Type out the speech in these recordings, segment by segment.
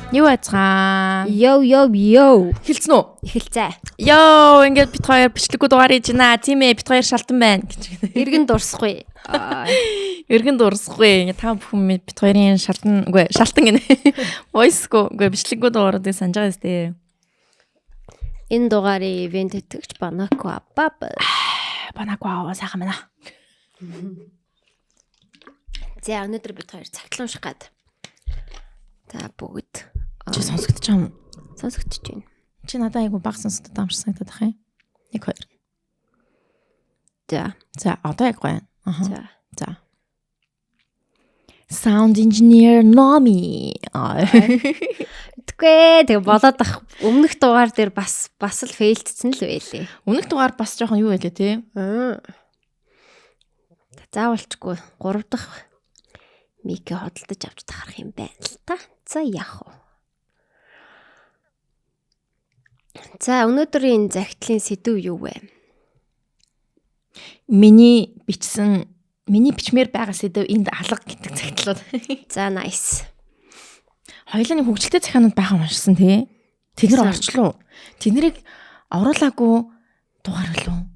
Юу байцгаа? Йоо. Эхэлсэн үү? Эхэлцээ. Йоо, ингээд бит хоёр бичлэггүй дугаар хийж байна. Тийм ээ, бит хоёр шалтан байна гэж. Иргэн дурсахгүй. Иргэн дурсахгүй. Та бүхэн бит хоёрын шалтан гинэ. Voice-гүй бичлэггүй дугааруудыг санаж байгаа сте. Энэ дугаарыг ивент итгэгч Банако Баб. Банако сайхан байна. За өнөөдөр бит хоёр цагтлан унших гад. За бүгд Чи сонсогдож байгаа юм? сонсогдож байна. Чи надад айгу баг сонсогдож байгаа юм шиг санагдаад байна. 1 2. За одоо яг гоё. За. Sound engineer Nomi. Тэгээ болоод ах өмнөх дугаар дээр бас л фейлдсэн л байлээ. Өмнөх дугаар бас жоохон юу байлээ те? Заавалчгүй 3 дахь микээ хөдөлж авч тахарах юм байна л та. За яах вэ? За өнөөдрийн захидлын сэдв юу вэ? Миний бичмээр байгаа сэдв энд алга гэдэг захидлууд. За nice. Хоёулаа нэг хөгжилтэй захианууд байгаа уншсан тий. Тэднэр орчлоо. Тэднийг оруулаагүй дугаар болов.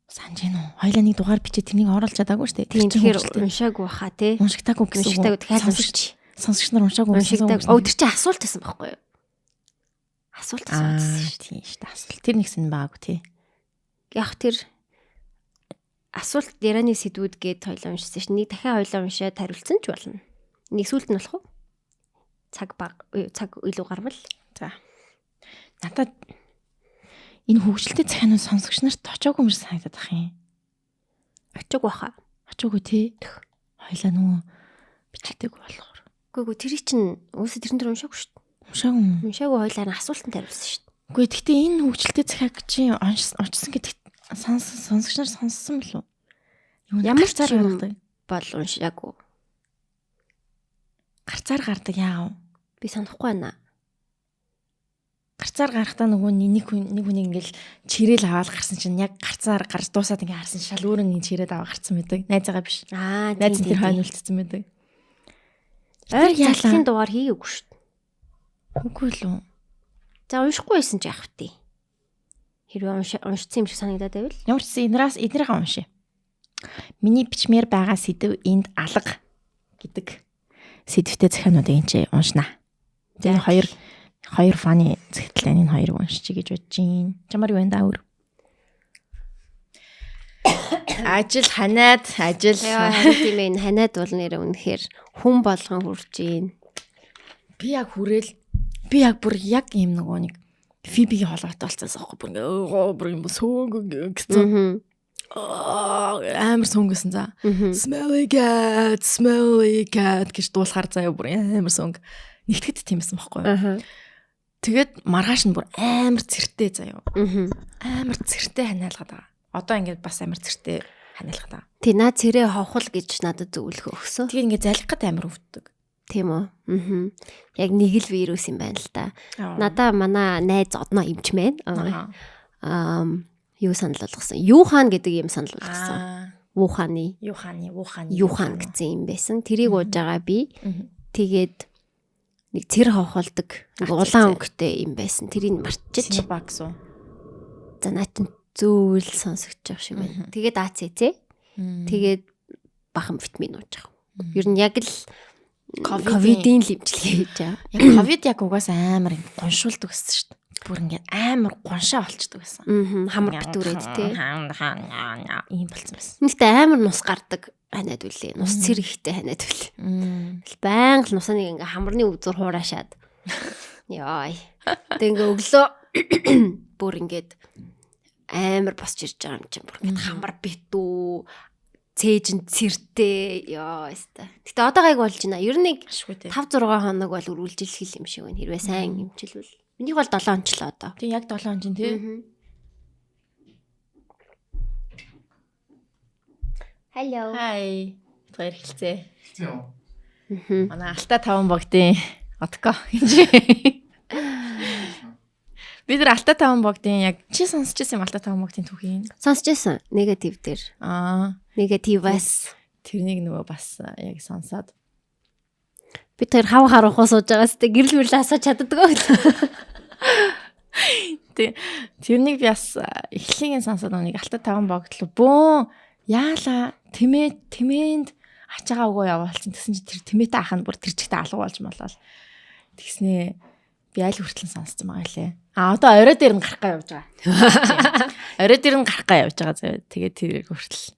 Санаж гин үү? Хоёулаа нэг дугаар бичээ тэнийг оруулж чадаагүй шүү дээ. Тэгэхээр уншаагүй хаа тий. Уншигтаагүй гэсэн үг. Тэгэхээр Сонсогч нар уншаагүй уншигдаг. Тэр чинь асуулт байсан байхгүй юу? Асуулт асуусан шүү. Тийм шүү дээ. Асуулт. Тэр нэгсэн байгаагүй тий. Яг тэр асуулт яраны сэдвүүд гээд хоёлоо уншсан шин. Нэг дахиад хоёлоо уншаад хариулсан ч болно. Нэг сүлт нь болох уу? Цаг илүү гарвал. За. Надад энэ хөгжилтэй захианууд сонсогч нарт очоогүй юм шиг санагдаад ах юм. Очоогүй хаа. Очоогүй тий. Хоёлаа нөгөө бичээдэггүй болохоор. Үгүй тэр чинь өөсө тэрэн дээр уншаагүй шүү дээ. Уншаагүй хоёлаа асуултанд хариулсан шүү дээ. Үгүй гэхдээ энэ хөгжилтэй захиаг чи очсон гэдэг сонсогч нар сонссон билүү? Ямар ч юм бол уншаагүй. Гарцаар гардаг яав? Би санахгүй байна. Гарцаар гарахтаа нөгөө нэг хүн ингээл чирээл аваад гарсан чинь яг гарцаар гарч дуусаад ингээ харсан шал өөрөө нэг чирээд аваа гарцсан байдаг. Найзаагаа биш. Найз нь тэр хойно үлдсэн байдаг. Ойр яалын дугаар хийгээгүй шүү дээ. Үгүй л үү. За уншихгүй байсан ч яах вэ? Хэрвээ уншсан юм шиг санагдаад байвал ямар ч эднэрээ уншия. Миний бичмээр байгаа сэдв энд алга гэдэг сэдвтэй захиануудыг энэ уншнаа. Тэгээ хоёр фаны захидлаа энэ хоёрыг уншчих гэж бодож байна. Чамаар юу энэ даавар? Ажил тийм ээ ханаад бол нэр үнэхээр хүн болгон хүрж гин. Би яг бүр ийм нөгөө нэг Фибигийн холбоотой болцсон аахгүй бүр юм сөөнгө гэсэн. Амар сөнгөсөн за. Smelly cat гэж дуулахаар заяа бүр амар сөнгө. Нэгтгэд тиймсэн байхгүй юу? Тэгээд маргааш нь бүр амар цэртэй заяа. Амар цэртэй ханиалгаад байгаа. Одоо ингээд бас амар цэртэй ханиалгаад байгаа. Тий наа цэрээ ховхол гэж надад зөвлөх өгсөн. Тэгээд ингээд залих гад амар өвддөг. Тийм үү? Яг нэг л вирус юм байна л да. Надаа манай найз одноо имчмэн. Юу санал болгосон? Юхан гэдэг юм санал болгосон. Вуханы. Юхан гэсэн юм байсан. Тэрийг ууж байгаа би. Тэгээд нэг цэр ховхолдог улаан өнгөтэй юм байсан. Тэрийг мартчих. Багс уу? За наатан зөөл сонсогдож байгаа шиг байна. Тэгээд АЦЦ. Тэгээд бахан витамин ууж байгаа. Ер нь яг л ковидын лимжлэг хийж байгаа. Яг ковид яг угаасаа амар гоншуулдаг гэсэн шүү дээ. Бүр ингээд амар гоншаа болчдөг байсан. Хамар битүүрээд тий. Ийм болцсон байсан. Нэгтээ амар нус гардаг ханаад үлээ. Нус цэр ихтэй ханаад үлээ. Баян л нусаа нэг ингээ хамарны үзүүр хураашаад. Яй. Тэг ингээ өглөө бүр ингээд амар босч ирж байгаа юм чинь бүр ингээд хамар битүү цээжин цэртэй ёо өстой. Гэтэ одоо гайг болж байна. Ер нь 5 6 хоног бол үргэлжилэх юм шиг байна. Хэрвээ сайн эмчилвэл. Минийх бол 7 ончлоо одоо. Тэг яг 7 он чинь тий. Hello. Hi. Тэр хэлцээ. Манай Алтай 5 богдын отко. Бид нар Алтай 5 богдын яг чи сонсч байсан юм Алтай 5 богдын түүхийг? Сонсч байсан. Негатив дээр. Негативас. Тэрнийг нөгөө бас яг сонсоод Би тэр хав харахаа сууж байгаас тэ гэрэл мэрэл асууж чаддгаа. Тэрнийг би бас эхлэгийн сонсоод нэг алтад таван богдлоо. Бөө яалаа тэмээнд ачаагаа өгөө яваалчин гэсэн чи тэр тэмээтэй ах нь бүр тэр чигтээ алга болж молоо. Тэгснээ би аль хүртэл сонссон байгаа лээ. Одоо орой дээр нь гарахгаа явж байгаа. Орой дээр нь гарахгаа явж байгаа зөө. Тэгээд тэр хүртэл.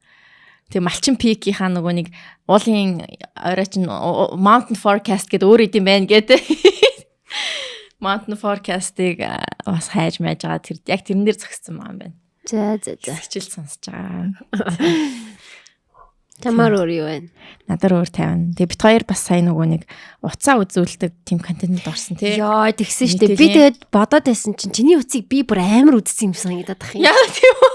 Тэг малчин пикийнхаа нөгөө нэг уулын орой чинь mountain forecast гэдэг өөр идэм байна гэдэг. Mountain forecast-ыг бас хайж байж байгаа. Тэр яг тэрэн дээр зогссон юм байна. За. Хичээл сонсож байгаа. Тамаар өөр юу вэ? Надад өөр 50. Тэгээ бит хоёр бас сайн нөгөө нэг уцаа үзүүлдэг тийм контентэд орсон тий. Яа тэгсэн шүү дээ. Би тэгээд бодоод байсан чинь чиний уцыг би бүр амар үзсэн юм санагдаад ах юм. Яа тийм үү?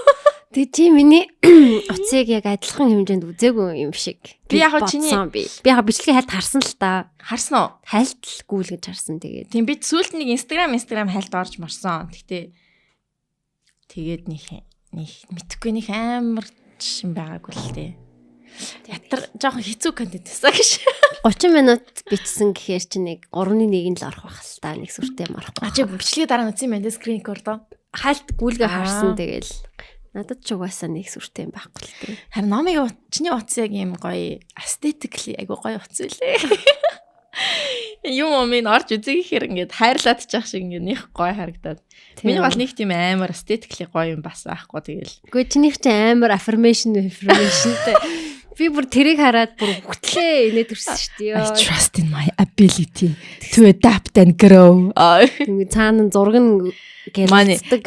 Тэгээ чи миний уцыг яг адилхан хэмжээнд үзээгүй юм шиг. Би яг чиний би яг бичлэгийн хальт харсан л та. Харсан уу? Хальтгүй л гэж харсан тэгээд. Тийм би сүүлд нэг Instagram хальт орж марсан. Тэгтээ тэгээд нэг мэдхгүй нэг амар шин байгаагүй л дээ. Ятар жоохон хэцүү контент байсан гэж. 30 минут бичсэн гэхээр чи нэг 3-1 л орох байх л та нэг сүртэй юм орохгүй. Чи бичлэгийн дараа үзсэн юм байна скрин рекордоо. Хальт гүйлгээ харсан тэгэл. Надад ч угаасаа нэг сүртэй юм байхгүй л дээ. Харин номыг чиний утас яг юм гоё aesthetically айгу гоё утас үлээ. Юм минь орж үзэхээр ингээд хайрлаад чах шиг ингээд нэх гоё харагдаад. Миний бол нэг тийм амар aesthetically гоё юм бас байхгүй тэгэл. Гэхдээ чинийх чи амар affirmationтэй. Би бүр тэрийг хараад бүр хөтлөө инээд ирсэн шүү дээ. I trust in my ability to adapt and grow. Ингээ цаана зураг нь гэлцдэг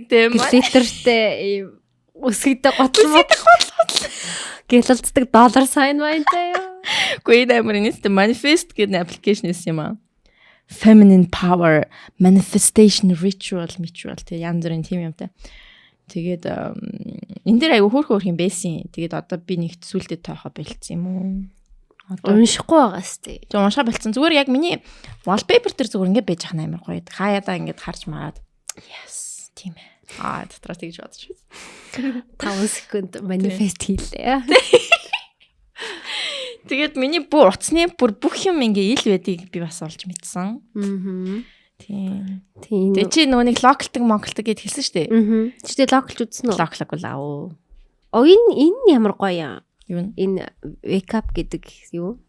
тийм глиттертэй өсгийдэг готлмод гэлэлцдэг доллар сайн байнтай юу. Гэхдээ амар инээстэй manifest гэдэг аппликейшн эс юм аа. Feminine power manifestation ritual тэгээ янз бүрийн тийм юмтай. Тэгээд энэ дээр айгу хөөх юм байсан. Тэгээд одоо би нэг сүултээ тоохоо болцсон юм уу? Одоо уншихгүй байгаа сте. Тэг уншаа болцсон. Зүгээр яг миний wallpaper дээр зүгээр ингээд байж ахна амар гоё. Хаяада ингээд харж мараад. Yes, тийм ээ. Дотроо тэгж бодож байна. 5 секунд манифест хийлээ. Тэгээд миний бүр утасны бүр бүх юм ингээ ил байдгийг би бас олж мэдсэн. Тийм. Тэгээ чи нөгөө нэг локалдаг монголдаг гэд хэлсэн шүү дээ. Чи тэгээ локалж үзсэн үү? Локалаг болоо. Энэ ямар гоё Юу? Энэ wake up гэдэг юу?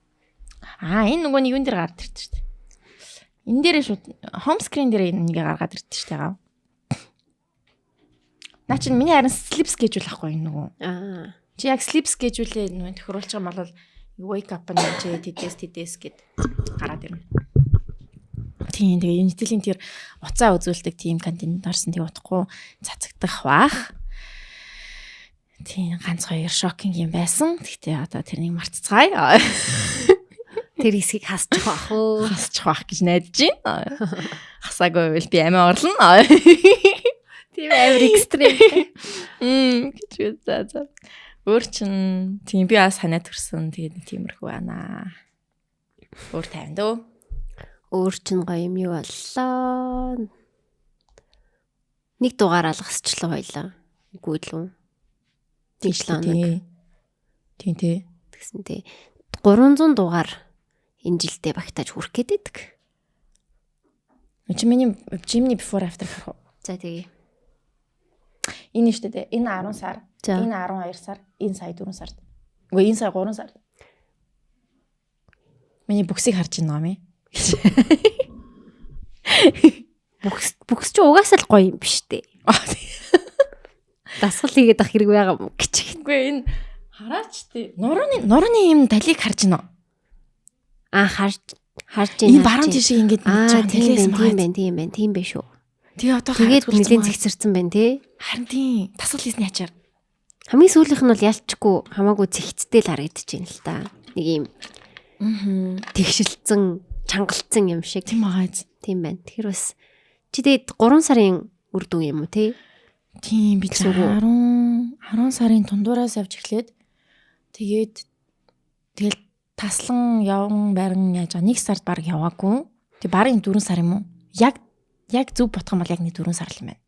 Энэ нөгөө нэг юун дээр гараад ирдэ шүү дээ. Энэ дээрээ шууд home screen дээр нэгээ гаргаад ирдэ шүү дээ. Наа чи миний харин sleep schedule ахгүй нөгөө. Чи яг sleep schedule-ээ нөгөө тохируулж байгаа бол wake up нь чи тэдэс гэд гараад ирнэ. Тийм тэгээ Unitel-ийн тэр уцаа үзүүлдэг тийм контент орсон тэг утахгүй цацагдах бах. Тийм ганц хоёр шокинг юм байсан. Гэхдээ одоо тэрнийг мартцгаая. Тэр хэсгийг хасчих واخ уу? Хасчих واخ гэж найдаж байна. Хасаагүй бол би амиа орлоо. Тийм амар экстрим. Гэж за. Өөр чин тийм би бас ханаад төрсөн. Тэгээд нэг тиймэрхүү байна. Өөр 50 дөө. Өөр чин гоё юм юу боллоо. Нэг дугаар алгасчлаа хоёлаа. Гүйлүү. Тийшлээ. Тийм. Тэгсэн тий 300 дугаар энэ жилдээ багтааж хүрэх гээд байдаг. Миний before after харах. За тэгээ. Энэ шүү дээ. Энэ 10 сар. Энэ 12 сар. Энэ сая 4 сард. Үгүй энэ сая 3 сард. Миний бүксийг харж байна ном юм. Бүкс чи угаасаа л гоё юм биш үү? Дасгал хийгээд ах хэрэг байгаа юм гэж. Үгүй энэ хараач тий. Нурууны юм талийг харж байна. Харж байна. Энэ баруун тишээ ингэж мэдчихсэн байгаа. Тийм байх шүү. Тэгээ одоо тэгээд нэлийн зэгцэрсэн байна тий. Харин тийм. Дасгал хийсний ачаар. Хамгийн сүүлийнх нь бол ялчгүй хамаагүй зэгцтэй л харагдаж байна л та. Нэг юм. Тэгшилцэн, чангалцсан юм шиг. Тийм байгаа. Тийм байна. Тэгэхээр бас чи тэгээд 3 сарын үр дүн юм уу тий? Тийм би 10 сарын тундуураас авч эхлээд тэгэл таслан явган байран яаж байгаа 1 сард баг яваагүй. Тэг барын 4 сар юм уу? Яг зөв бодох юм бол яг 4 сар л юм байна.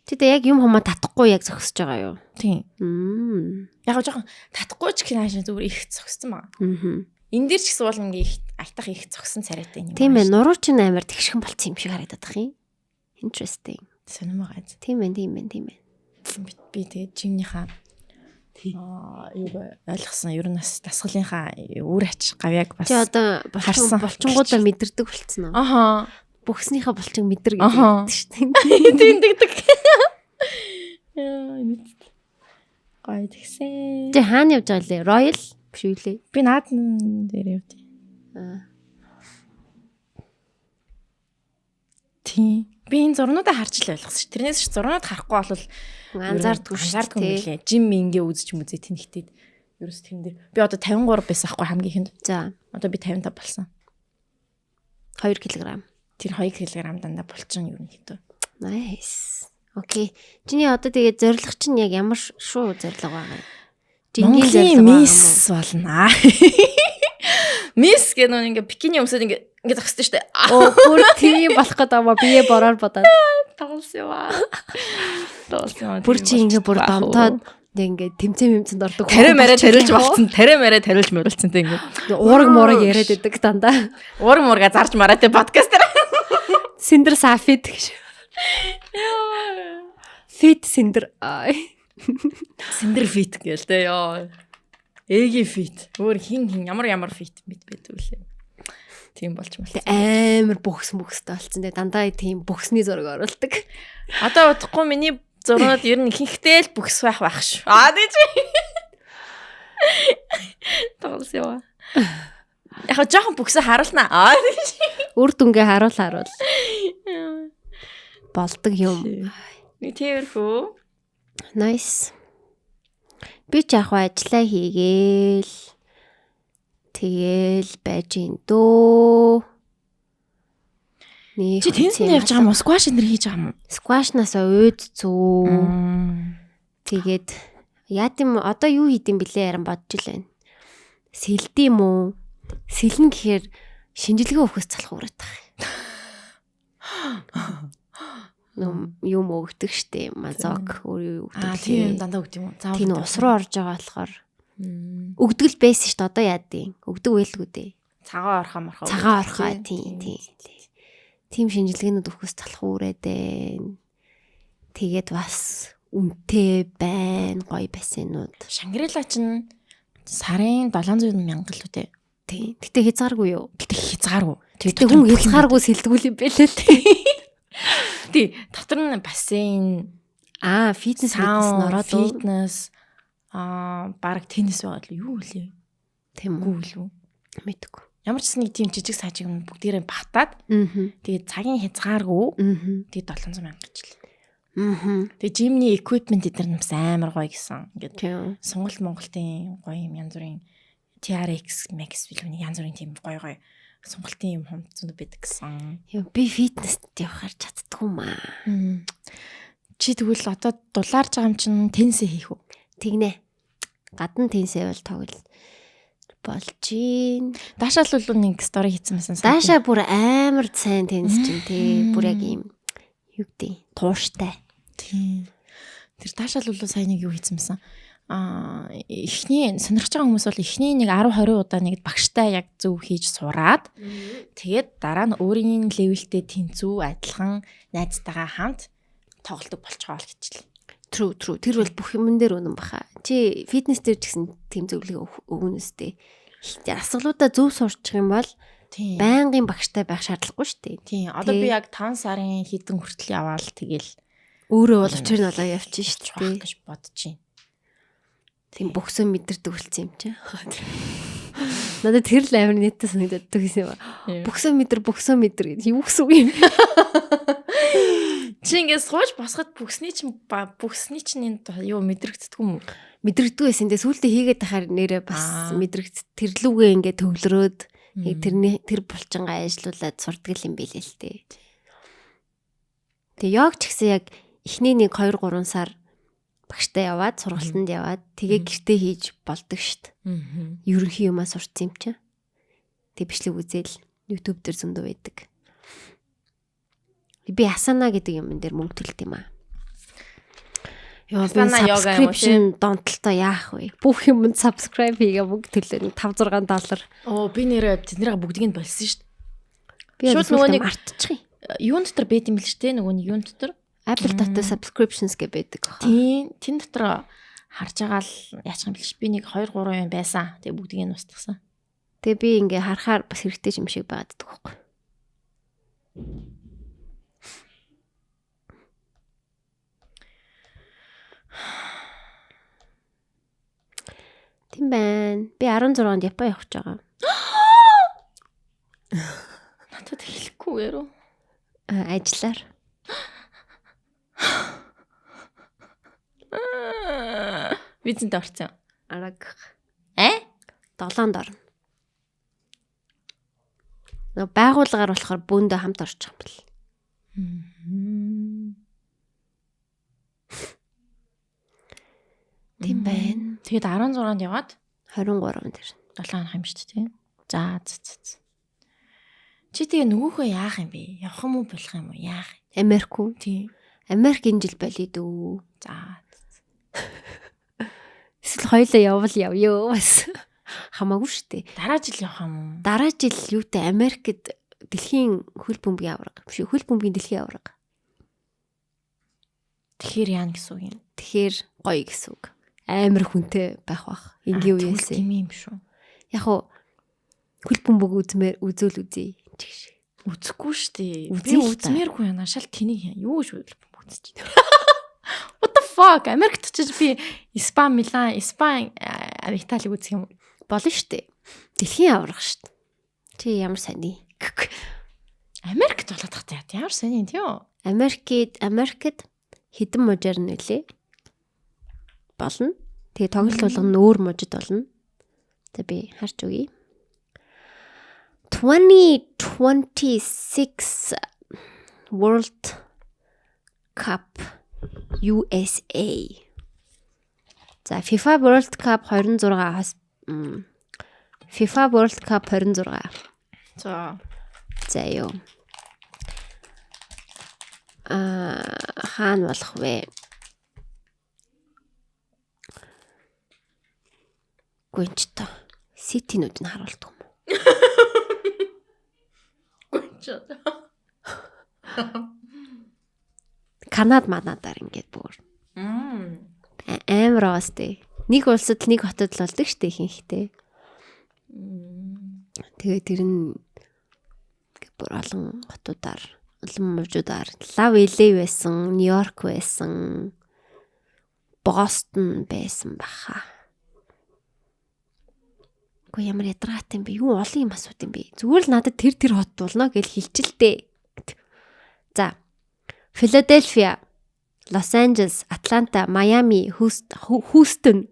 Тэ яг юм хамаа татахгүй яг зогсож байгаа юу? Тийм. Яг жоохон татахгүй ч гэхээ зүгээр их зогссон байгаа. энэ дээр ч гэсэн бол ингээ их айтах их зогсон царайтай юм. Тийм ээ, нуруу чинь амар тэгшхэн болцсон юм шиг харагдаад байх юм. Interesting. Сонирмоо газ. Тийм ээ. Би тэгээд жимнийхаа юу ойлгосон. Ер нь бас дасгалынхаа үр ач гавьяаг бас чи одоо булчингуудаа мэдэрдэг болцсон уу? Аха. Бүхснийхээ булчин мэдэр гэдэг шүү дээ. Тиндэгдэг. Яа, нэт. Гай тэгсэн. Чи хаана явж байгаа лээ? Royal биш үү лээ? Би наадан дээр явдیں۔ Тийм. Би энэ зурнуудаа харж л ойлгосон ш. Тэрнээс ч зурнууд харахгүй бол анзаардгүй шүү дээ. Жим ингээ үзэж мүзээ тэнхтээд. Ерөөс тэрэн дээр би одоо 53 байсан аахгүй хамгийн ихэнд. За. Одоо би 55 болсон. 2 кг. Тэр 2 кг дандаа булчин ерөнхийдөө. Nice. Окей. Чиний одоо тэгээд зорилго чинь яг ямар шүү зорилго байгаа юм? Жингийн зорилго мисс болно. Мисс гэдэг нь ингээ бикини өмсөд ингээ зогсдөө штэ. Оо бүр тийм болох гэдэг юм аа бие бороор бодоод. Тоглосон. Бүр чи ингээ бүр домтоод ингээ тэмцэн ордог. Тарэ мараа тарилж мөрөлцсөн тэг ингээ. Уураг яриад байдаг дандаа. Уурга зарж мараа тэг подкаст дээр. Синдер сафид гэж. Фит синдер. Синдер фит гээл тэ ёо. Эги фит. Өөр хин ямар фит мэдвүлээ. Тийм болж мал. Амар бөхстэй болсон. Тэгээ дандаа тийм бөхсний зураг оруулдаг. Одоо удахгүй миний зурнууд ер нь ихэнхдээ л бөхс байх шүү. Тийч. Тоглос яа. Яг жоохон бөхсө харуулнаа. Тийч. Үр дүнгээ харуул. Болдог юм. Нэг тиймэрхүү. Nice. Би ч яг ажиллаа хийгээл. Тэгэл байж ин дөө. Чи тенсэнд явж байгаа юм уу? Squash энэ хийж байгаа юм уу? Squash-насаа уйд зүү. Тэгээд яа тийм одоо юу хийдэм блэ яран бодож л байна. Сэлдэм үү? Сэлнэ гэхээр шинжилгээ өгөхөс залах ураад тах. Юм өгдөг штэ. Мазок өөр юу өгдөг. Тийм дандаа өгд юм уу? Тийм ус руу орж байгаа болохоор өгдөгл байсан штэ. Одоо яа дий? Өгдөг байлгүй дээ. Цагаан орхоо. Тийм. Тим шинжилгээнүүд өгөхөс залах ураад байна. Тэгээд бас үнэтэй байна. Гоё бассейнууд. Шангрила чинь сарын 700 мянга л үү? Тийм. Гэтэ хязгааргүй юу? Гэтэ хүн хязгааргүй сэлдгүүл юм бэлээ л тий. Тий. Дотор нь бассейн, фитнес ороод фитнес, баг теннис байгаа л юу вэ? Тийм үү? Мэдгүй. Ямар ч нэг тийм жижиг сажиг юм бүгдээрээ батаад. Тэгээд цагийн хязгааргүй. Тэгээд 700 мянга гэж л. Тэгээд жимний equipment эдгээр нь бас амар гоё гэсэн. Ингээд Сонголт Монголын гоё юм янз бүрийн TRX Max билүүний янз бүрийн тийм гоё сонголтын юм хүнд байдаг гэсэн. Би фитнест явахаар чаддгүй маа. Чи тэгвэл одоо дулаарж байгаа юм чинь теннисээ хийх үү? Тэгнэ. Гадна теннисээ бол тоглол болж гин. Даашаа л нэг стори хийсэн байсан. Даашаа бүр амар сайн теннис чинь тий. Бүр яг юм юу гэдэг тууштай. Тий. Тэр Даашаа л сайн нэг юу хийсэн байсан. Эхний сонирхож байгаа хүмүүс бол эхний нэг 10-20 удаа нэг багштай яг зөв хийж сураад тэгээд дараа нь өөрийн левелтэй тэнцүү адилхан найзтайгаа хамт тоглолтог болчихоо л гэж л. True. Тэр бол бүх юмн дээр үнэн баха. Чи фитнес дээр ч гэсэн тийм зөвлөгөө өгнө үстэй. Асуулуудаа зөв сурчих юм бол байнгын багштай байх шаардлагагүй шүү дээ. Тийм. Одоо би яг 5 сарын хэдэн хүртэл яваал тэгэл өөрөө бол учир нь болоо явчих шүү дээ гэж бодож байна. Тийм бөхсөө мэдэрдэг болсон юм чи. Надад тэр л амар нийтээ санагддаг гэсэн юм ба. Бөхсөө мэдэр гэдэг юу гэсэн үг юм. Чи ингээс сууж босоход бүхсний чинь энэ юу мэдрэгддэг юм уу? Мэдрэгддэг байсан. Тэгээ сүүлдээ хийгээд тахаар нэрээ бас тэрлүүгээ ингээ төвлөрөөд тэр булчингаа ажиллуулад сурдаг юм билээ л дээ. Тэгээ яг ч гэсэн яг эхний 1-2-3 сар багштай яваад сургалтанд яваад тэгээ гэртээ хийж болдог штт. Ерөнхий юмаа сурцсан юм чинь. Тэг бичлэг үзэл YouTube дээр зөндөө байдаг. Би Asana гэдэг юм дээр мөнгө төлд юм аа. Яа би subscription донтолтой яах вэ? Бүх юмд subscribe хийгээ бүгд төлөө $5-6. Оо би нэрээ тэднийг бүгдийг нь болсон шүү дээ. Би шууд нөгөө нэг мартчих юм. Юун дотор байд юм бэл ч те нөгөө нэг юун дотор Apple дотор subscriptions гэ байдаг аа. Тийм тэн дотор харж байгаа л яачих юм бэл ш. Би нэг 2 3 юм байсан. Тэгээ бүгдийг нь устгасан. Тэгээ би ингээ харахаар бас хэрэгтэй юм шиг байгаад байгаа байхгүй. Тийм байна. Би 16-нд Япон явах гэж байгаа. Надад хэлэхгүй яруу. Ажиллаар. Визэнд орсон. Араг. 7-нд орно. Нэг байгууллагаар болохоор бөөндөө хамт орчих юм бэл. Тийм байна. Тэгээд 16-нд яваад 23-нд ирнэ. 7 хоног юм шүү дээ тийм. За. Чи тэгээ нөгөөхөө яах юм бэ? Явах юм уу болох юм уу? Яах? Америк үү? Тийм. Америк энэ жил болио дөө. За. Эсвэл хоёлаа явъё бас. Хамаагүй шүү дээ. Дараа жил явах юм уу? Дараа жил юутай Америкт дэлхийн хөл бөмбөгийн аварга. Биш хөл бөмбөгийн дэлхийн аварга. Тэгэхээр яана гэсэн үг юм. Тэгэхээр гоё гэсэн үг. Амар хүнтэй байх бах. Ингийн үеэс юм шүү. Яг хуу хөл бөмбөг үзүүл үзье. Үзэхгүй шүү дээ. Би үзмээргүй яана. Шал тэнийг юу гэж үзэж байна. What the fuck? Америкт очиж би Испани, Милан, Италиг үзэх юм болно шүү дээ. Дэлхийн аварга шүү дээ. Чи ямар сони? Америкт болоод тахтай ямар сони тийм үү? Америкт хэдэн мужаар нөлөө болно. Тэгээ тоглолт болгоно өөр мужид болно. За би харж өгье. 2026 World Cup USA. За FIFA World Cup 26 FIFA World Cup 26. За юу. Хаана болох вэ? Гүнчтэй. Ситинүүд нь харуулдаг юм уу? гүнчтэй. Канад манадаар ингээд бүр. Амар оостэй. Нэг улсад нэг хотод л болдог штэ ихэнхдээ. Тэгээ тэр нь бүр олон хотуудаар, олон мужуудаар Лав LA байсан, Нью-Йорк байсан, Бостон байсан баха. Гэхдээ ямар ядаргаатай юм бэ? Юу олон юм асууд юм бэ? Зүгээр л надад тэр хот болно гэж хэлчихэлтэй. За. Филадельфия, Лос Анжелес, Атланта, Майами, Хьюстон,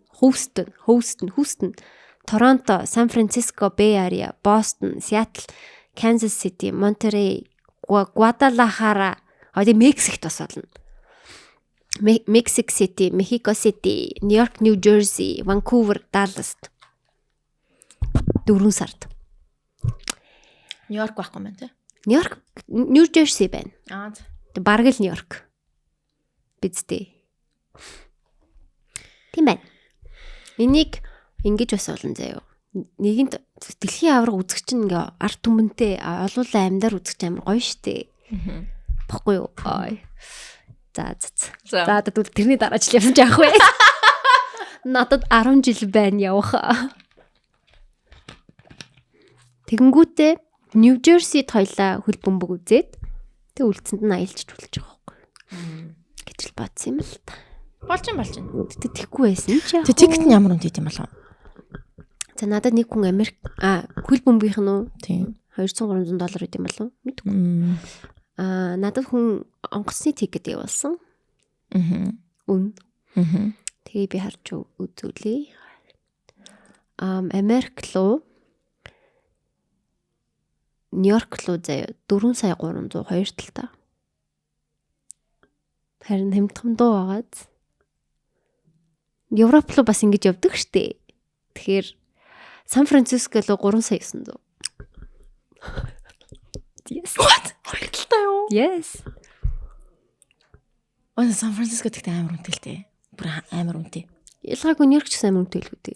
Торонто, Сан Франциско, Бэй Ариа, Бостон, Сиэтл, Канзас Сити, Монтерей, Гвадалахара, Мексикт бас болно. Мексик Сити, Мехико Сити, Нью-Йорк, Нью-Жерси, Ванкувер, Даллас. 4 сард. Нью-Йорк байхгүй мэн тий. Нью-Йорк, Нью-Жерси байна. Бараг л Нью-Йорк. Бидтэй. Тийм байна. Энийг ингэж бас олон заяа. Нэгэнд дэлхийн аварга үзэх чинь ингээ арт түмэнтэй олуулаа амьдаар үзэх чинь амар гоё штэ. Баггүй юу? За. За тэрний дараа жил явсан яах вэ? Надад 10 жил байна явах. Тэгэнгүүтээ Нью-Жерсид хоёлаа хөл бөмбөг үзээд тэг үлдсэнд нь аялж төлж байгаа байхгүй. Гэж л бодсон юм л та. Болж юм. Тэтгэхгүй байсан ч яах вэ? Тикет нь ямар үнэтэй юм болов? За надад нэг хүн Америк хөл бөмбөгийнх нь үү? Тийм. $200-300 гэдэг юм болов? Мэдгүй. Надад хүн онгоцны тикет явуулсан. Үн. Тэгээ би харж үзүүлээ. Америк руу Нью-Йорк руу заяа 4,302 талтай. Харин хэмтгэн дуу байгаад Европ руу бас ингэж явдаг штэ. Тэгэхээр Сан Франциско руу 3,900. Yes. What? Хоёрталтай юу? Yes. Сан Франциско тэгтээ амар үнэтэй. Бүр амар үнэтэй. Ялгаагүй Нью-Йорк ч сайн үнэтэй л үү.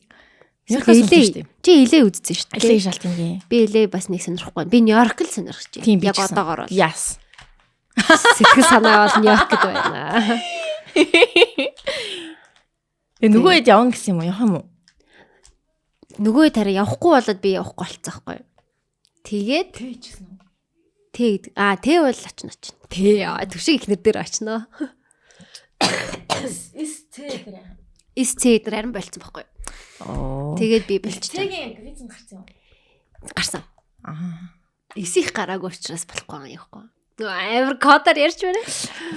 Нью-Йоркоос үнэтэй шүү дээ. Чи LA үзсэн шүү дээ. LA шалтгаангүй. Би LA бас нэг сонирхгүй байна. Би Нью-Йорк л сонирхож байна. Яг одоогоор бол. Яс. Сэтгэл санаа бол Нью-Йоркд байна. Нөгөө хэд явна гэсэн юм уу? Явах юм уу? Нөгөө тараа явахгүй болоод би явахгүй болцсон байхгүй юу? Тэгээд Тэйчсэн үү? тэг бол очно. Тэ төвшиг ихнэр дээр очно. Эсцээ дээр харин болцсон байхгүй юу? Тэгээд би болчихсон. Тэгийн виз гарсан юм. Гарсан. Эсих гараагүй учраас болохгүй юм явахгүй. Амар кодаар ярьж байна.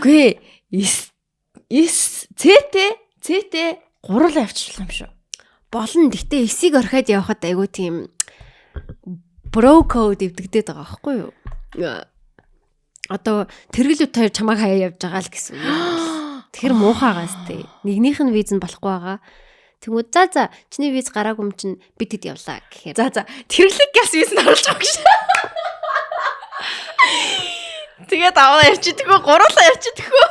Үгүй цэтэй гурал авчихлаа юм шүү. Болно. Гэтэ эсийг орхиод явхад айгу тийм бро код өвдөгдөд байгаа байхгүй юу? Одоо тэргэлүүд хоёр чамайг хаяа явж байгаа л гэсэн үг. Тэр муухайгаас тээ. Нэгнийх нь виз нь болохгүй байгаа. Тэгмүүд за чиний виз гараагүй юм чинь бид хэд явлаа гэхээр. За тэргэлэг газ виз нь оруулж байгаа шүү. Тэгээд аваа явчихдаггүй, гурлаа явчихдаггүй.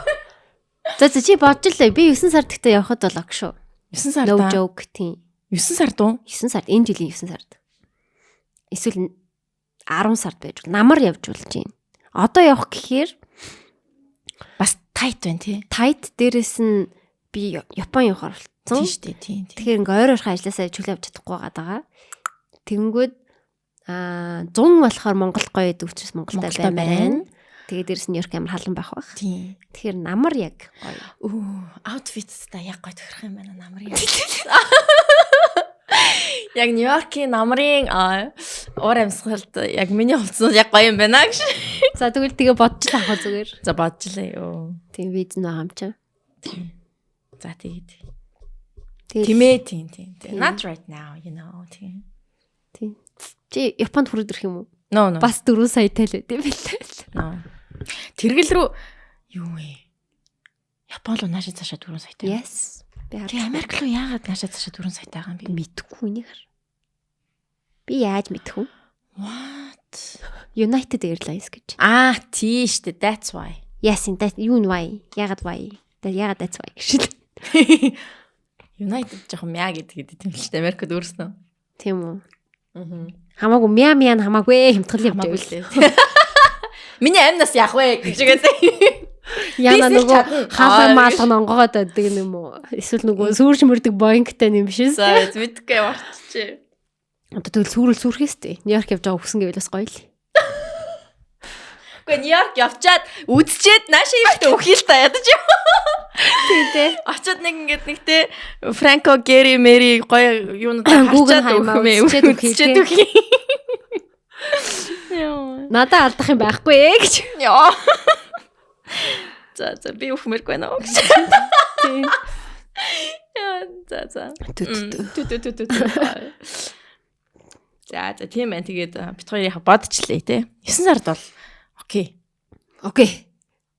За чи бодж лээ. Би 9 сард гэхдээ явхад болоо шүү. 9 сард. No joke тийм. 9 сард уу? 9 сард. Энэ жилийн 9 сард. Эсвэл 10 сард байж бол намар явж болж байна. Одоо явах гэхээр бас тайт байна тий. Тайт дээрээс нь би Япон явахаар болсон. Тийм шүү дээ. Тийм. Тэгэхээр ингээ ойр ойрхон ажилласаа чөлөө авч чадахгүй байгаа. Тэнгүүд 100 болохоор Монгол гоё гэдэг учраас Монголд байна. Тэгээд дээрээс нь Нью-Йорк амар халуун байх бах. Тийм. Тэгэхээр намар яг гоё. Аутфитс та яг гоё тохирох юм байна намрын. Яг Нью-Йоркийн намрын уур амьсгалд яг миний хувцас яг гоё юм байна гэж. За тэгвэл тэгээ бодчих таах зүгээр. За бодлоо ёо. Тийм виз нь байгаа юм чи. За тэгээд. Тийм. Not right now, you know. Тийм. Чи Японд хүрээд ирэх юм уу? No. Бас 4 саятай л үгүй бэлээ. No. Тэргэл рүү юу вэ? Япон руу наашаа цаашаа 4 саятай. Yes. Би Америк руу яагаад наашаа цаашаа 4 саятай байгаа юм бэ? Мэдхгүй нэхэр. Би яаж мэдэх вэ? What? United Airlines гэж. Тийм шүү дээ. That's why. Yes, that you know why? Яагаад why? Яагаад that's why гэж. United жоохон мяа гэдэг тийм л шүү дээ. Америкт өөрснөө. Тийм үү? Хамаагүй мяа хамаагүй хэмтгэл явж байгаа. Миний амнаас яах вэ гэж үгээсэй. Яна нөгөө хаалга маалга онгоод байдаг юм уу? Эсвэл нөгөө сүрж мөрдөг боингтай юм биш үү? За мэдгүй яварчжээ. Одоо тэгвэл сүрхээс тээ. Нью-Йорк явж байгаа хүсэн гэвэл бас гоё л. Гэхдээ Нью-Йорк явчаад үдчихэд наашаа ихтэй өхийл та ядаж юм. Тийм дээ. Очоод нэг те Франко Гэри Мэри гоё юунууд харчаад үдчихэд өхий. Надаа алдах юм байхгүй ээ гэж. Яа. За би өхмөргүй нөө гэж. Тийм. Яа за. Ту. За тийм байна. Тэгээд бит хоёрыг бодчихлээ те. 9 сард бол окей.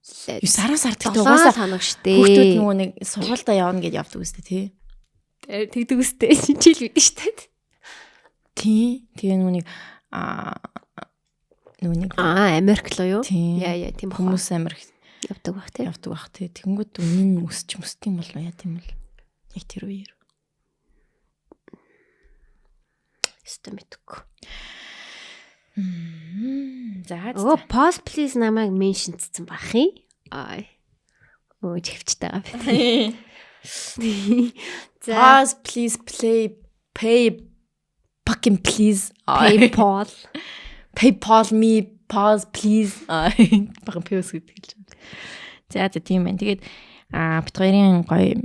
9 сард гэдэг угаасаа ханаг штэ. Хүүхдүүд нөгөө нэг сургуультай явна гэж явдаг үстэй тий. Тэгдэг үстэй. Жил бидэн штэ. Тий. Тэгээ нөгөө нэг Америк руу юу? Яа тийм хүмүүс Америк явдаг бах тий. Тэгэнгүүт үнэн мөсдөм болов яа тийм л. Яг тэр үеэр. Өстө мэдгүй. За. Pause please намайг меншнцсэн бах юм. Живчтэй байгаа би. Pause please pay fucking please. PayPal me pause please. Багын пэс гэдэг л. За тийм байна. Тэгээд бит хоёрын гоё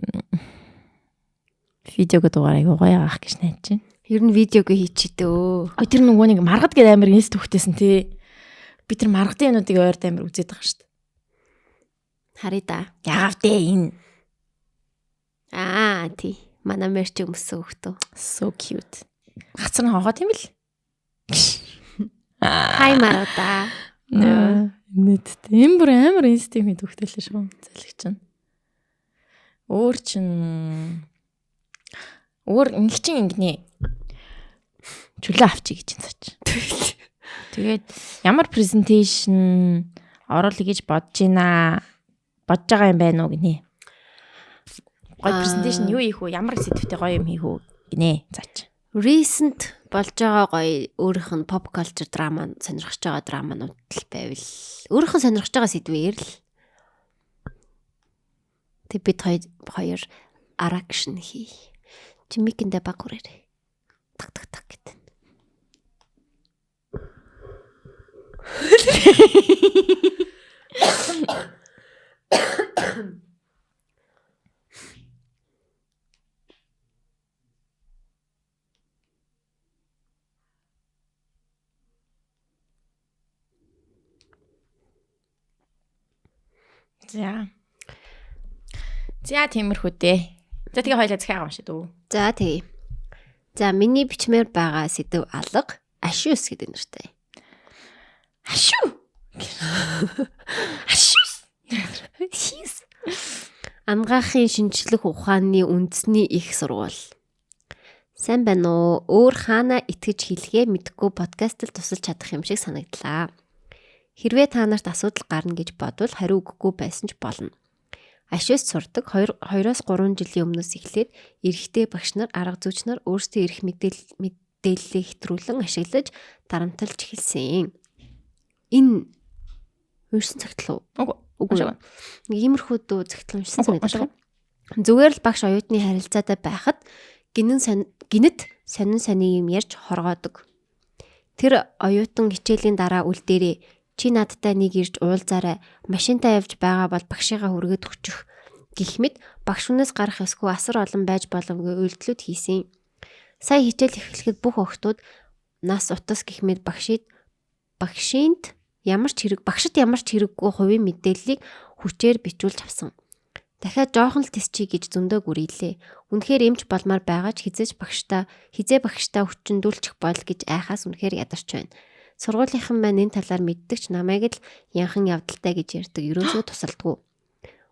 видеог дугаарыг гоё авах гэж найдаж байна. Ер нь видеог хийчихдээ өө. Тэр нөгөө нэг маргад гэдэг амир инст төвхтэйсэн тий. Би тэр маргадын юмнуудыг ойрд амир үзээд байгаа шүү дээ. Харъя да. Яав дээ энэ. Тий. Манай мерч өмсөн хөхтөө. So cute. Гацран хогоо тийм л. Хай маргада. Нэт тийм бүр амир инстим төвхтэйлээ шүү. Залхич чинь. Өөр ингэ чин ингэний чөлөө авчиг гэж цаач. Тэгээд ямар презентацийн оруулъя гэж бодож байгаа юм байна уу гинэ. гоё презентацийн юу хийх үү? Ямар сэдвтэй гоё юм хийх үү гинэ. Заач. Recent болж байгаа гоё өөрийнх нь pop culture драма сонирхож байгаа драманууд л байвал өөрийнх нь сонирхож байгаа сэдвээр л тэг бид хоёр action хий. Чимикэндээ баг хүрээрээ. Так гэдэг. За тиймэрхүү дээ. За тэгээ хоёлаа захиагаа уншаад үү. За тий. За миний бичмээр байгаа сэдв алга ашуус гэдэг нэртэй. Ашуу. Амгаахын шинжлэх ухааны үндэсний их сургууль. Сайн байна уу? Өөр хаана итгэж хэлгээ мэдгүй подкастт тусалж чадах юм шиг санагдлаа. Хэрвээ та нарт асуудал гарна гэж бодвол хариу өгөхгүй байсан ч болно. Ашуус сурдаг 2-3 жилийн өмнөөс эхлээд эрэгтэй багш нар, арга зүйч нар өөрсдөө эрх мэдээллээ хэтрүүлэн ашиглаж дарамтлж эхэлсэн. Энэ уншсан цагтлаа уу? Үгүй. Иймэрхүү дүү цагтлаа уншсан санагдав. Зүгээр л багш оюутны харилцаатай байхад гинэт сонин юм ярьж хоргоодог. Тэр оюутан хичээлийн дараа үл дээрээ чи надтай нэг ирж уулзаарай. Машинтаа явж байгаа бол багшигаа хүргээд өчөх гэх мэт багш хүнээс гарах ёсгүй асар олон байж боломгүй үйлдэлүүд хийсэн. Сая хичээл эхлэхэд бүх охтууд нас утас гэх мэт багшид ямар ч хэрэггүй хувийн мэдээллийг хүчээр бичүүлж авсан. Дахиад жоохон л тесчий гэж зөндөө гүрэлээ. Үнэхээр эмч болмаар байгаа ч хизээ багштай хүчндүүлчих бол гэж айхаас үнэхээр ядарч байна. Сургуулийнхан маань энэ талаар мэддэг ч намайг л янхан явдалтай гэж ярьдаг. Ерөөсөө тусалдгүй.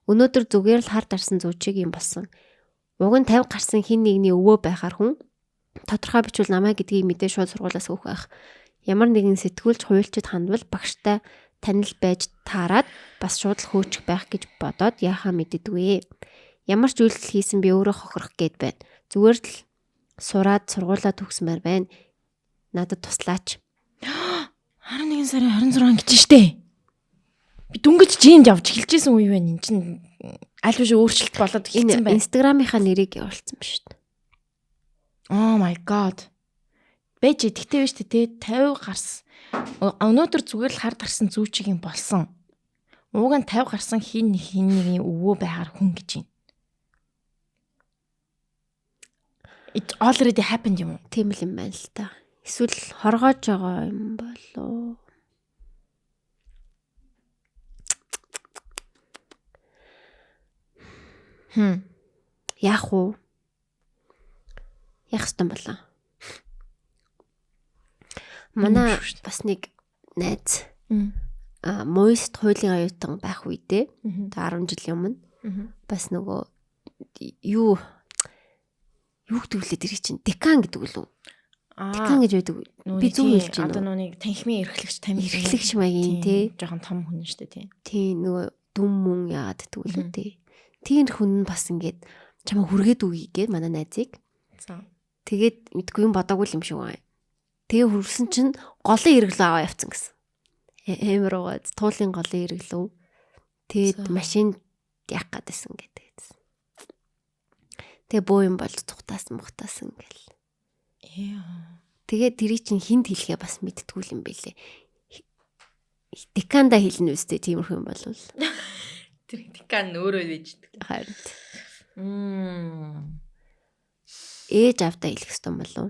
Өнөөдөр зүгээр л хар дарсан зүүчиг юм болсон. Уг нь 50 гарсан хин нэгний өвөө байхаар хүн тодорхой бичвэл намайг гэдгийг мэдээ шууд сургуулиас өөх байх. Ямар нэгэн сэтгүүлч хуульчид хандвал багштай танил байж таарад бас шууд л хөөчих байх гэж бодоод яахаа мэддэгвэ. Ямар ч үйлдэл хийсэн би өөрөө хохирох гээд байна. Зүгээр л сураад сургуулаа төгсмээр байна. Надад туслаач. 11 сарын 26 гэж штэ. Би дүнгэж жимд явж эхэлжсэн үе байна. Энд чинь аль биш өөрчлөлт болоод эхэлсэн байна. Инстаграмынхаа нэрийг явуулсан ба шүү дээ. Oh my god. Бэж тэгтээ биш тэ 50 гарсан. Өнөөдөр зүгээр л хар дарсан зүүчиг юм болсон. Ууг нь 50 гарсан хин нэгний өвөө байгаар хүн гэж байна. It already happened юм уу? Тийм л юм байна л та. Эсвэл хоргоож байгаа юм болоо. Яах вэ? Яах ёстой болоо. Манай бас нэг найз моист хуулийн оюутан байх үедээ 10 жилийн өмнө бас нөгөө юу гэдэгүүлээд ирэх чинь декан гэдэг үү? Декан гэж байдаг. Би зөв хэлж байна. Одоо нүг танхимын эрхлэгч маягийн тий. Жохон том хүн шүү дээ тий. Тий нөгөө дүм мөн яагаад гэдэг үү тий. Тийм хүн бас ингээд чамаа хүргээд үгүй гээд манай найзыг. Тэгээд мэдгүй юм бодоогүй юм шиг байна. Тэгээ хүрсэн чинь голын хэрэглээ аваа явцсан гэсэн. Эмэр уу туулын голын хэрэглээ. Тэгээд машин яах гэдсэн гэдэг. Тэгээ боо юм болж цухтаасан гэл. Тэгээд тэрий чинь хинт хэлхээ бас мэдтгүүл юм бэлээ. Деканда хэлнэ үстэй тиймэрхүү юм болвол. Тэр декан өөрөө вэждэг. Харин. Ээж авдаа хэлэх ёстой болов.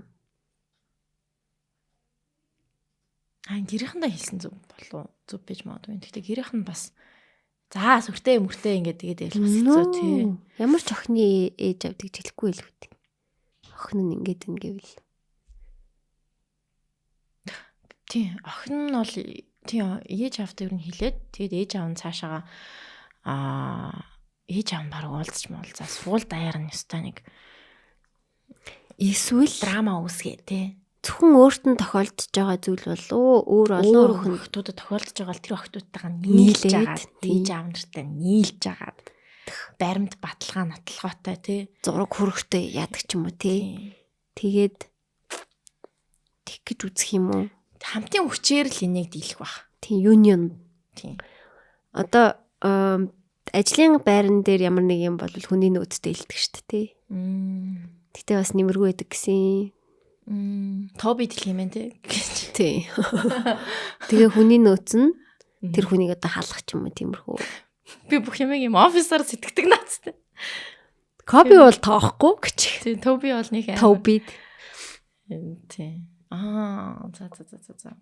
Гэрийнхэндээ хэлсэн зүг болов. Зүг бэж магадгүй. Гэхдээ гэрийнх нь бас за сүртэй мөртэй ингээд тэгээд хэлэх хэцүү тий. Ямар ч охины ээж авдаг ч хэлэхгүй л үү. Охин нь ингээд ингээвэл. Тий, охин нь бол тий ээж авдаг нь хэлээд тэгээд ээж аав нь цаашаага ээж аав нь баг уулзч муулзаа суул даяар нь ёстой нэг эсвэл драма үүсгээ тий. Зөвхөн өөрт нь тохиолдож байгаа зүйл болов өөр олон охинуудад тохиолдож байгаа тэр охинуудтайгаа нийлж байгаа ээж аав нартай нийлж агаад баримт баталгаа нотлогоотой тий. Зураг хөрөхтэй яадаг ч юм уу тий. Тэгээд тэг гэж үзэх юм уу? Хамтын хүчээр л энийг дийлэх бах. Тийм union. Тийм. Одоо ажлын байран дээр ямар нэг юм бол хүний нөөцтэй илдэг шүү дээ тий. Гэтэ бас нэмэргүй байдаг гэсэн. Тоби дэлх юм тий. Тий. Тэгээ хүний нөөц нь тэр хүнийг одоо халах ч юм уу тиймэрхүү. Би бүх юмыг юм офисаар сэтгэдэг наацтай. Коби бол тоохгүй гэж. Тий, Тоби бол нэг Тоби. Тий. За.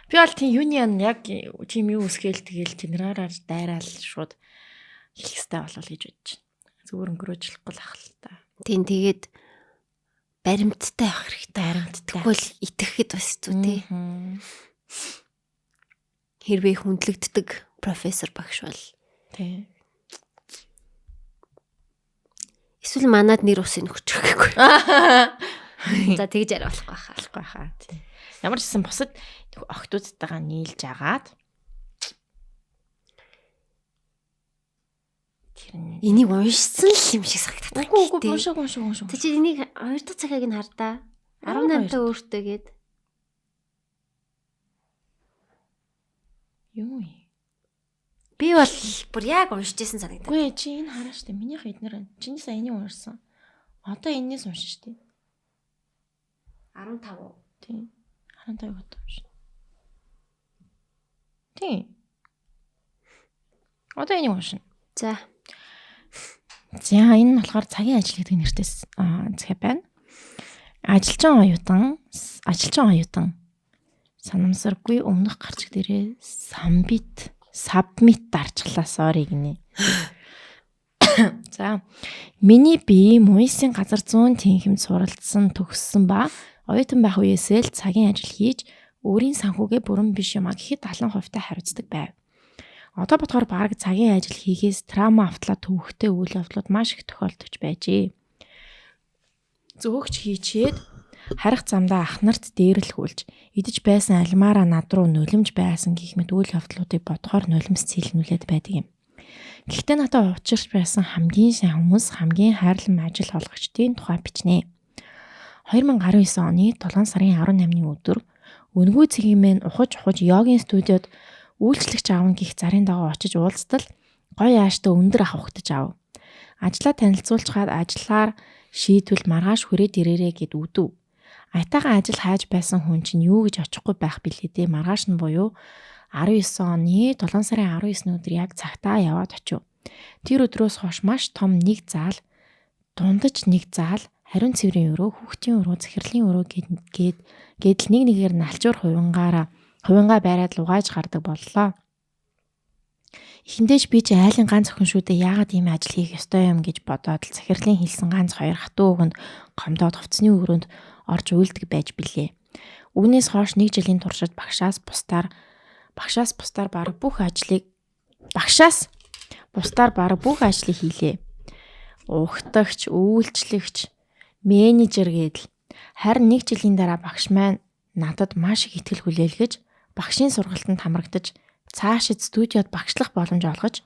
Би бол тийм union яг тийм юу үсгээл тэгэл генералаар дайраал шууд хэлэх хэрэгтэй болов гэж бодож байна. Зүгээр өнгөрөөжлөхгүй л ах л та. Тийм тэгээд баримттай авах хэрэгтэй. Баримттай. Тэгвэл итгэхэд бас зү тий. Хэрвээ хүндлэгддэг профессор багш бол тий. Эсвэл манад нэр ус нөхчих гэхгүй. За тэгж яриа болохгүй хаа. Тий. Ямар ч гэсэн бусад охтуудтайгаа нийлж агаад энийг уншсан л юм шиг санагдаад байна. Үгүй уншаа. Тэг чи энийг 2 дахь цагийг нь хардаа. 18-та өөртөө гээд. Юу юм? Би бол бүр яг уншижсэн санагдав. Үгүй чи энэ хараа штэ. Минийх эднэр чиний сая энийг уншсан. Одоо энэс уншин штэ. 15. Тийм. 15 гот уншин. Тийм. Одоо энийг уншин. За энэ нь болохоор цагийн ажил гэдэг нэртэй захиа байна. Ажилчин оюутан санамсаргүй өмнөх гарч дээрээ submit дарчлаа sorry гинэ. За миний бие муйсын газар 100 тэнхимд суралцсан төгссөн ба оюутан байх үеэсээ л цагийн ажил хийж өөрийн санхүүгээ бүрэн биш юм а гэхэд 70% хариуцдаг байв. Одоо бодохоор баг цагийн ажил хийгээс трама автлаа төвөгтэй үйл явдлууд маш их тохиолдож байжээ. Зөөгч хийчээд харих замдаа ах нарт дээрлэхүүлж идэж байсан альмаараа над руу нулимж байсан гэх мэт үйл явдлуудыг бодохоор нулимс цэлнүүлээд байдаг юм. Гэхдээ надад учирч байсан хамгийн сайн хүмүүс хамгийн хайрлан ажил олгогчдын тухай бичнэ. 2019 оны 7 сарын 18-ны өдөр Үнгүй цэгмэн ухаж йогийн студиуд үйлчлэгч аавн гих зарын дагуу очиж уулзтал гоё ааштай өндөр ах ухтаж аав. Ажлаа танилцуулчаад ажлаар шийдвэл маргааш хүрээд ирээрээ гэд үдв. Айтайхан ажил хайж байсан хүн чинь юу гэж очихгүй байх билээ дээ. Маргааш нь буюу 19 оны 7 сарын 19-ны өдөр яг цагтаа яваад очив. Тэр өдрөөс хойш маш том нэг заал, дундаж нэг заал, хариун цэврийн өрөө, хүүхдийн өрөө, захирлийн өрөө гэдэл нэг нэгээр налчуур хувингаа байраад лугааж гардаг боллоо. Эхэндээч би чи айлын ганц охин шүү дээ. Яагаад ийм ажил хийх ёстой юм гэж бодоод л захирлийн хэлсэн ганц 2 хатуу өгөнд гомдоод хувцсны өрөөнд орж уйлдаг байж билээ. Үүнээс хойш 1 жилийн туршид багшаас бусдаар бараг бүх ажлыг хийлээ. Ухтагч, үйлчлэгч, менежер гэдэл. Харин 1 жилийн дараа багш маань надад маш их итгэл хүлээлгэж, багшийн сургалтанд хамрагдаж, цаашид студиод багшлах боломж олгож,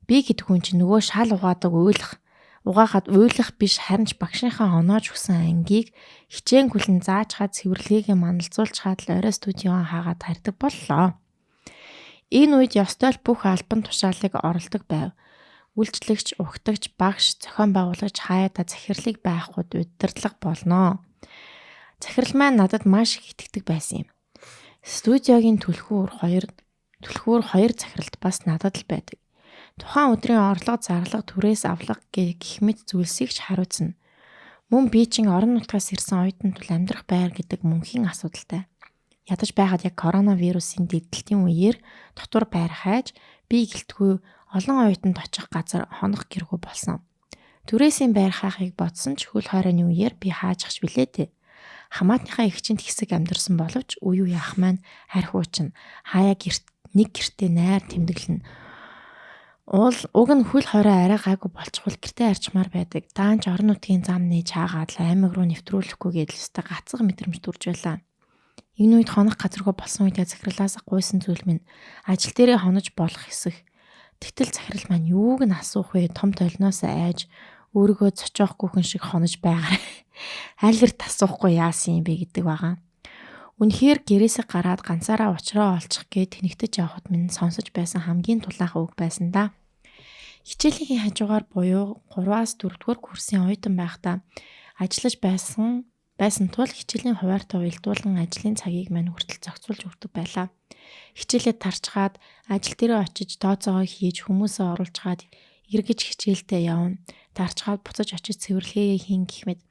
би гэдэг хүн чинь нөгөө шал угаагаад уйлах биш харин ч багшийнхаа оноож өгсөн ангийг хичээн хүлэн зааж хаад цэвэрлэгээ маналзуулж хаад л орой студион хаагаад хардаг боллоо. Энэ үед ёстой л бүх албан тушаалыг оролдог байв. Үйлчлэгч, ухтагч, багш, зохион байгуулагч хаяада захирлыг байхад удирдлага болноо. Захирал маань надад маш их итгэдэг байсан юм. Студиогийн түлхүүр 2 захиралд бас надад л байдаг. Тухайн өдрийн орлого, зарлага, түрээс авлага гэх мэт зүйлсийг ч хариуцна. Мөн би чин орон нутгаас ирсэн оюутан тул амьдрах байр гэдэг мөнхийн асуудалтай. Ядаж байгаад яг коронавирусын дэгдэлтийн үеэр дотор байр хайж, би гэлтгүй олон оюутанд очих газар хонох гэргүй болсон. Түрээсийн байр хайхыг бодсон ч хөл хорооны үеэр би хаажчих билээ дээ. Хамаатныхаа эгчинд хэсэг амьдарсан боловч үе ах маань харьхуучин хаяа нэг гэртээ найр тэмдэглэн. Уг нь хөл хорой арай гайгүй болчихвол гэртээ арчмаар байдаг. Даанч орон нутгийн зам нээж хаагаад л аймаг руу нэвтрүүлэхгүй гэдэлстэй гацгах мэдрэмж төрж байлаа. Энэ үед хонох газаргүй болсон үед захирлаас гуйсан зүйл минь ажил дээрээ хонож болох хэсэг. Тэгтэл захирал маань юуг нь асуух вэ? Том толноос айж өөрийгөө цочоохгүй хүн шиг хонож байгаа. Айлгэрт асуухгүй яасан юм бэ гэдэг байгаа. Үнэхээр гэрээсээ гараад ганцаараа уучраа олчих гээд тэнэгтэж явхад минь сонсож байсан хамгийн тулаахан үг байсан да. Хичээлийн хажуугаар буюу 3-аас 4-р курсын оюутан байхдаа ажиллаж байсан тул хичээлийн хуваарьтай уялдуулан ажлын цагийг мань хүртэл зохицуулж өгдөг байлаа. Хичээлээ тарчгаад ажил дээрээ очиж тооцоогоо хийж хүмүүсээ оруулчгаад эргэж хичээлдээ явна. Тарчгаад буцаж очиж цэвэрлэгээ хийн гихмэд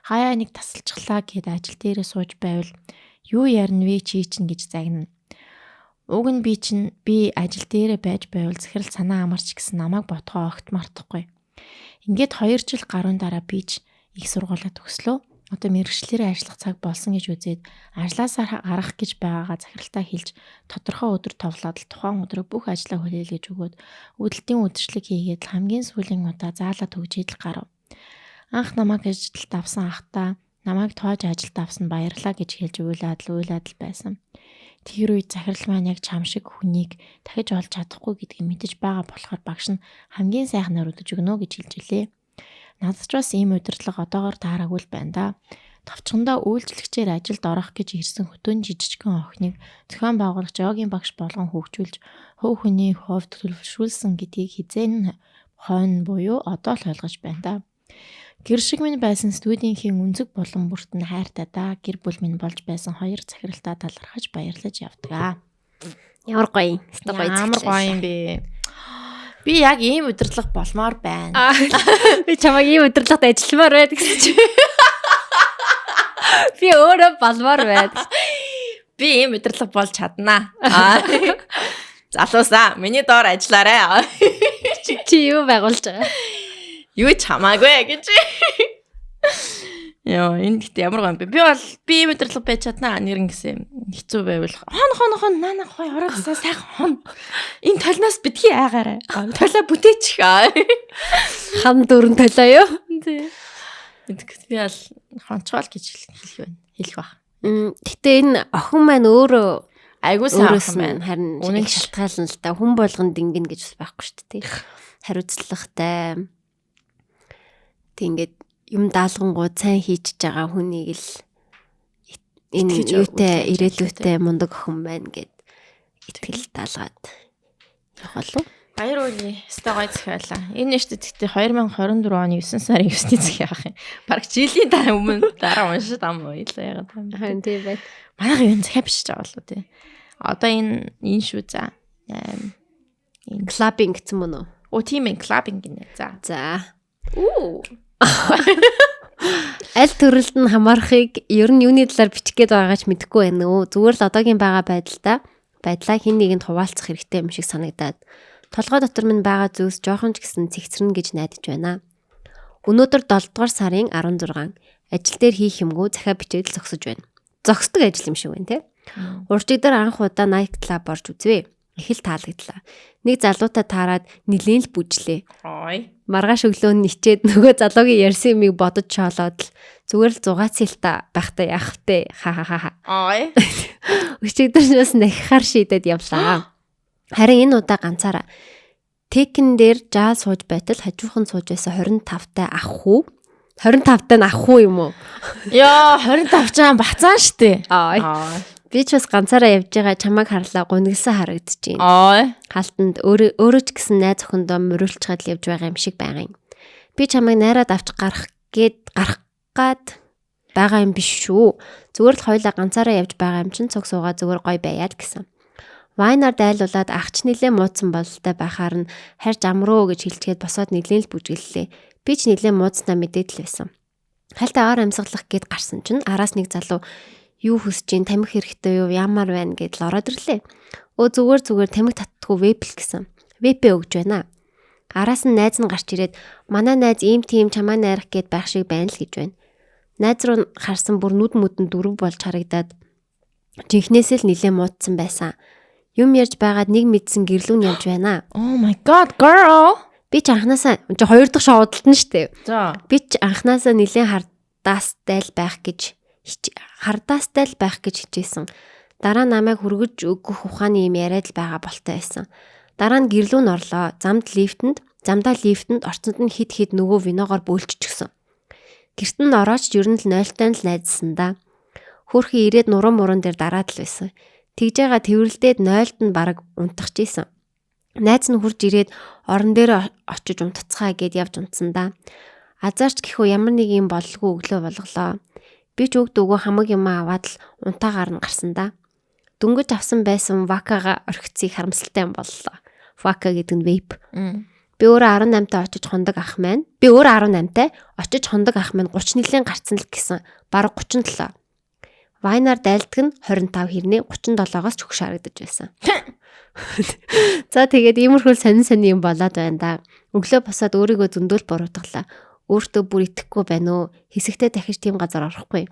хаяа нэг тасалчихлаа гэд ажил дээрээ сууж байвал юу ярина вэ чи чинь гэж загнана. Уг нь би ажил дээрээ байж байвал захирал санаа амарч гэсэн намайг ботгоо огт мартахгүй. Ингээд 2 жил гаруун дараа би ч их сургуулаа төгслөө. Одоо мэргэжлэрээ ажиллах цаг болсон гэж үзээд ажлаасаа гарах гэж байгаагаа захиралтаа хэлж тодорхой өдөр товлоод л тухайн өдрөө бүх ажлаа хүлээлгэж өгөөд үүдэлтийн үдшилэг хийгээд хамгийн сүүлийн удаа заалаа төгжээд л гарав. Анх намайг ажилд авсан ахтаа намайг тоож ажилд авсан баярлаа гэж хэлж уйлаад л байсан. Тэр үед захирал маань яг чам шиг хүнийг дахиж олж чадахгүй гэдгийг мэдэж байгаа болохоор багш нь хамгийн сайхнаар өдөж өгнө гэж хэлж илээ. Надад ч бас ийм удирдлага одоогоор таараагүй л байна да. Товчхондоо үйлчлэгчээр ажилд орох гэж ирсэн хөтөн жижигхэн охиныг зохион байгуулагч йогийн багш болгон хөгжүүлж хөв хүний хувьд төлөвшүүлсэн гэдгийг хизээ хойно буюу одоо л ойлгож байна да. Гэр шиг минь байсан студийнхээ үнцэг болон бүрт нь хайртай да. Гэр бүл минь болж байсан 2 захиралтаа талархаж баярлаж явдаг. Ямар гоё. Ямар гоё юм бэ. Би яг ийм удирдлага болмоор байна. Би чамайг ийм удирдлагад ажилламаар байд гэсэн чи. Би өөрөө болмоор байд. Би ийм удирдлага болж чаднаа. Залуусаа миний доор ажиллаарай. Чи юу байгуулж байгаа? Юу ч хамаагүй гэж. Яа, энэ гэхдээ ямар гоо юм бэ? Би ийм удирдлага байж чаднаа. Нэрэн гэсэн хэцүү байвал хон нана хой ороосаа сайхан хон. Энэ толноос битгий айгаарай. Толоо бүтээчих. Хам дөрөн толоо юу? Тий. Би ал хонцгоол гэж хэлэх баг. Гэтэ энэ охин маань өөрөө айгуу сайн охин байна. Харин үнэн шалтгаална л да. Хүн болгонд ингэн гэж байхгүй шүү дээ. Хариуцлагатай. Ингээд юм даалгангууд сайн хийчихэж байгаа хүнийг л энэ юутай ирээдүйтэй мундаг охин байна гэд итгэл даалгаад явах болов. Баяр үгүй. Өстой гоё захиалаа. Энэ нэштэй тэгтээ 2024 оны 9 сарын 9-ний зах яах юм. Бараг жилийн өмнө дараа уншаад ам уйлаа ягаад юм. Харин тийм байт. Манайх юу захиа бичиж байгаа болоо тий. Одоо энэ шүү за. Энэ клабинг гэсэн мөн үү? Оо тийм ээ клабинг гинэ. За. Аль төрөлд нь хамаарахыг ер нь юуны талаар бичих гээд байгаач мэдэхгүй байна уу. Зүгээр л одоогийн байгаа байдлаа хин нэгэнд хуваалцах хэрэгтэй юм шиг санагдаад толгой дотор минь байгаа зүйлс жоохон ч гэсэн цэгцэрнэ гэж найдаж байна. Өнөөдөр 7 дугаар сарын 16 ажил дээр хийх юмгүй захиа бичээд л зогсож байна. Зогсдог ажил юм шиг байна те. Уржиг дээр анх удаа найт клаб орж үзвэ. Их л таалагдлаа. Нэг залуутай таарад нилийн л бүжлээ. Маргааш өглөө нь ичээд нөгөө залуугийн ярьсан юмыг бодож чоолоод л зүгээр л зугаацэлта байхдаа яах вэ? Ха. Өчигдөр бас нахихаар шийдээд явлаа. Харин энэ удаа ганцаараа текэн дээр жаал сууж байтал хажуухан сууж байсан 25-тай ах уу? 25-тай нь ах уу юм уу? Яа, 25 чам бацаан штэ. Би ч бас ганцаараа явж байгаа чамайг харлаа гуниглсан харагдчихээн. Хаалтанд өөрөө ч гэсэн найз охиндоо мөрүүлчгаад л явж байгаа юм шиг байгаа юм. Би чамайг найраад авч гарах гад байгаа юм биш шүү. Зүгээр л хоёлаа ганцаараа явж байгаа юм чин цог суугаа зүгээр гоё байяад гэсэн. Вайнаар дайлуулад агч нилээ муудсан бололтой байхаар нь харж амруу гэж хэлчихэд босоод нилийн л бүжгэллээ. Би ч нилийн муудснаа мэдээд л байсан. Хальтаа аар амьсгалах гээд гарсан чинь араас нэг залуу юу хүсэж ин тамхи хэрэгтэй юу ямар байна гэдэл ороод ирлээ. Зүгээр тамхи татдаггүй вэпл гэсэн. Вэпэ өгж байна. Араас нь найз нь гарч ирээд манай найз ийм тийм чамаа найрах гээд байх шиг байна л гэж байна. Найз руу харсан бүр нүд мүдэн дөрөв болж харагдаад жинхнээсээ л нилээ муудсан байсан. Юм ярьж байгаад нэг мэдсэн гэрлүүн явж байна. Oh my god girl. Би ч анханасаа 2 дахь шоудалт нь штэ. За. Би ч анханасаа нилээ хардаастай л байх гэж хичээсэн. Дараа намайг хүргэж өгөх ухааны юм яриад л байгаа болтой байсан. Дараа нь гэрлүү нь орлоо. Замдаа лифтэнд орцонд нь хид нөгөө виногоор бөөлчихсөн. Гэрт нь орооч ер нь л 0-тай л найзсан да. Хөөрхөн ирээд нуран муран дээр дараад л байсан. Тэгж байгаа тэрвэрлдээд 0-д нь бараг унтах жийсэн. Найз нь хурж ирээд орон дээр очиж унтцгаа гэд явж унтсан да. Азарч гэхүү ямар нэг юм боллгүй өглөө болголоо. Би ч өгдөгөө хамаг юм аваад л унтаагаар нь гарсан да. Дөнгөж авсан байсан вакага орхицыг харамсалтай юм боллоо. Вака гэдэг нь вейп. Би өөрөө 18-таа очиж хондог ах маань. 30 нилийн гарцсан л гэсэн. Бараг 37. Вайнаар дайлдаг нь 25 хэрнээ 37-оос ч өгш харагдаж байсан. За тэгээд иймэрхүү сонин юм болоод байна да. Өглөө босоод өөрийгөө зөндөөл буруутгалаа. Өөртөө бүр итгэхгүй байна уу? Хэсэгтээ дахиж тийм газар орохгүй.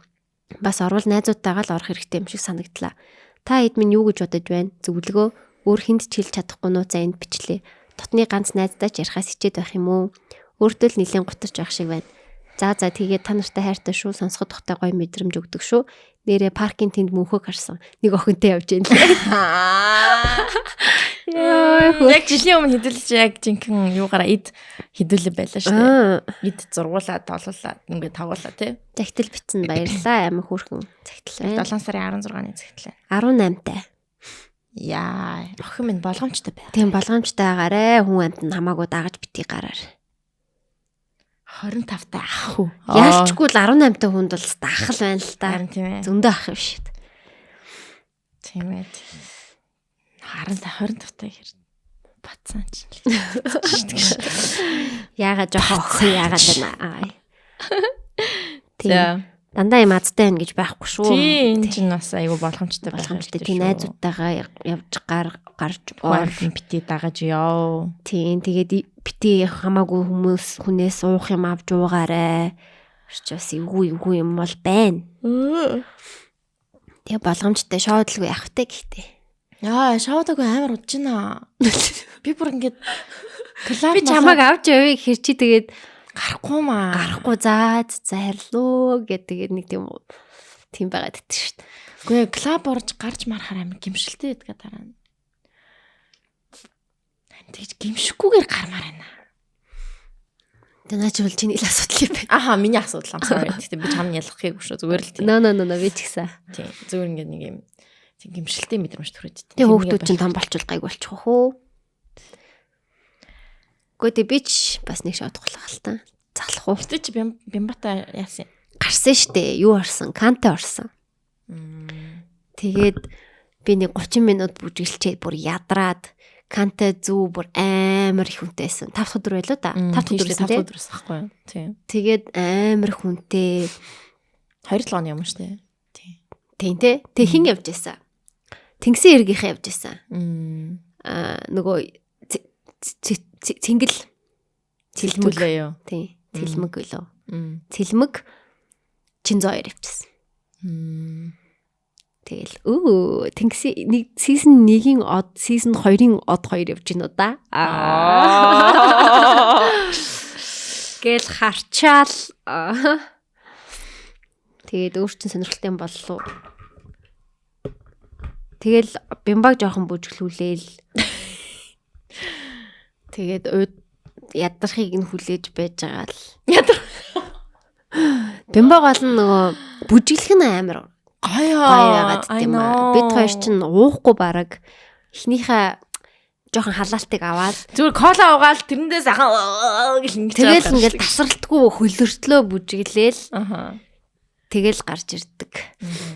Бас орвол найзуудтайгаа л орох хэрэгтэй юм шиг санагдлаа. Та хэд минь юу гэж бодож байна? Зөвлөгөө өөр хүнд ч хэлж чадахгүй нуу за энд бичлээ. Дотны ганц найздаа ч ярихаас хичээд байх юм уу? Өөртөө л нэлийн гутарч байх шиг байна. За тэгээд та нартай хайртай шүү. Сонсоход тухтай гоё мэдрэмж өгдөг шүү. Нэрээ паркийн тэнд мөнхөг харсан. Нэг охинтой явж байна лээ. Яг жилийн өмнө хэдүүлж яг жинхэнэ юугаараа эд хэдүүлээ байлаа шүү дээ. Эд зургуулаад тоолуулаад ингээд тавуулаа тий. Загтал битсэн баярлаа. Амар хөөрхөн загтал байна. 7 сарын 16-ны загтал. 18-тай. Яа, охин минь болгоомжтой байна. Тийм болгоомжтой агаарэ. Хүн амт нь хамаагүй дагаж битгий гараар. 25-тай ах уу. Яалчгүй л 18-тай хүнд бол дахал байна л да. Харин тийм ээ. Зөндөө ах юм шиг. Тийм ээ. 25-тай хэр бацсан ч. Яагаад жоох охин яагаад байна. Тийм. Дандаа юм азтай байна гэж байхгүй шүү. Тийм чинь бас айгүй болгоомжтой байх боломжтой. Тийм найзуудтайгаа явж гарч орхон бити дагаж яа. Тийм тэгээд бити хамаагүй хүнээс уух юм авч уугаарай. Бас эвгүй юм бол байна. Тэгээ болгоомжтой шоудлгүй явах те гэхдээ. Яа, шоудагүй амар удаж байна. Би бүр ингээд би чамайг авч явъя гэхэр чи тэгээд гарахгүй маа. Гарахгүй за хайрлуу гэдэг нэг тийм байгаад идэв шүү дээ. Үгүй ээ, клуб орж гарч марахаар амар гимшилтэй байдаг дараа нь. Тэгж гимшихгүйгээр гармаар байна. Тэгээ наач бол чиний л асуудал юм байна. Аха, миний асуудал юм sorry. Тэгтээ би чамд ялахыг шүү. Зүгээр л тийм. No би ч гэсэн. Тийм. Зүгээр ингээд нэг юм гимшилтэй мэдрэмж төрөөд. Тэгээ хүүхдүүд чинь том болчвол гайг болчих хөө. Гэхдээ би ч бас нэг шоу тоглох л та. Залах уу. Гэтэ чи Бямбата яасан? Гарсан штэ. Юу орсон? Канте орсон. Тэгээд би нэг 30 минут бүжиглчээд бүр ядраад Канте зүү бүр амар их хүнтэйсэн. 5 өдөр байлоо да. 5 өдрөөс ахгүй юу? Тийм. Тэгээд амар хүнтэй 2-7 оны юм штэ. Тийм те. Тэг хин явж байсан. Тэнгисийн эргийнхээ явж байсан. Нөгөө цэнгэл цэлмэглээ юу? Тийм. Цэлмэг гэлөө. Цэлмэг Чинзоёр явчихсан. Тэгэл тэнгисийн нэг сизон 1-ийн од, сизон 2-ийн од 2 явж гинэ да. Гэл харчаал. Тэгээд өөрчн сонирхолтой юм боллоо. Тэгэл бямбаг жоохон бүжиглүүлээл. Тэгээд ядрахыг нь хүлээж байж байгаа л. Бямбаг бол нөгөө бүжиглэх нь амар гоё байгаад тийм аа. Бид хоёр чинь уухгүй бараг эхнийхээ жоохон халаалтыг аваад зүгээр кола угаал тэрэндээс ахаа гэл ингэж тэгэл ингээл тасралтгүй хөлөртлөө бүжиглээл. Тэгэл гарч ирдэг.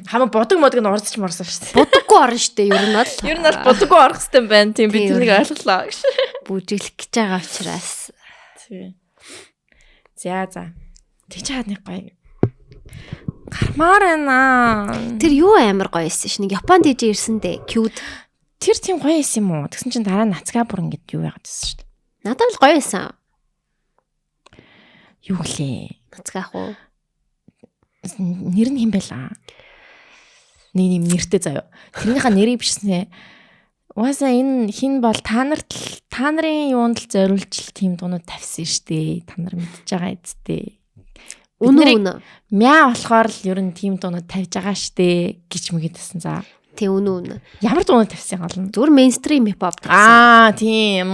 Хамаа бодог модыг нь орсч марсан шүү дээ. Бодоггүй орно шүү дээ. Ер нь бол. Ер нь бол бодоггүй орох хэрэгтэй байна. Тийм бид нэг ойлголоо гэж. Бүжиглэх гэж байгаа учраас. Тийм. За. Тэг чаад нэг гоё. Гармаар байна. Тэр юу амар гоё эссэн ш. Нэг Японд ижи ирсэн дээ. Cute. Тэр тийм гоё эссэн юм уу? Тэгсэн чинь дараа нь нацгаа бүр ингэж юу яагаад эссэн шүү дээ. Надад л гоё эссэн. Юу гэлээ? Нацгаах уу? Нэр нь хэм байлаа? Нэг юм нэртэй заяа. Тэрнийхээ нэрийг бичснэ. Угаасаа энэ хин бол та нарын юунд л зориулж тийм дуунууд тавьсан штэ. Та нар мэдж байгаа эцтэй. Үнэ. Мяа болохоор л ер нь тийм дуунууд тавьж байгаа штэ гэж мэгэдсэн за. Тэ үнэн. Ямар дуунаа тавьсан гол нь? Зүгээр мейнстрим хипхоп тавьсан. Тийм.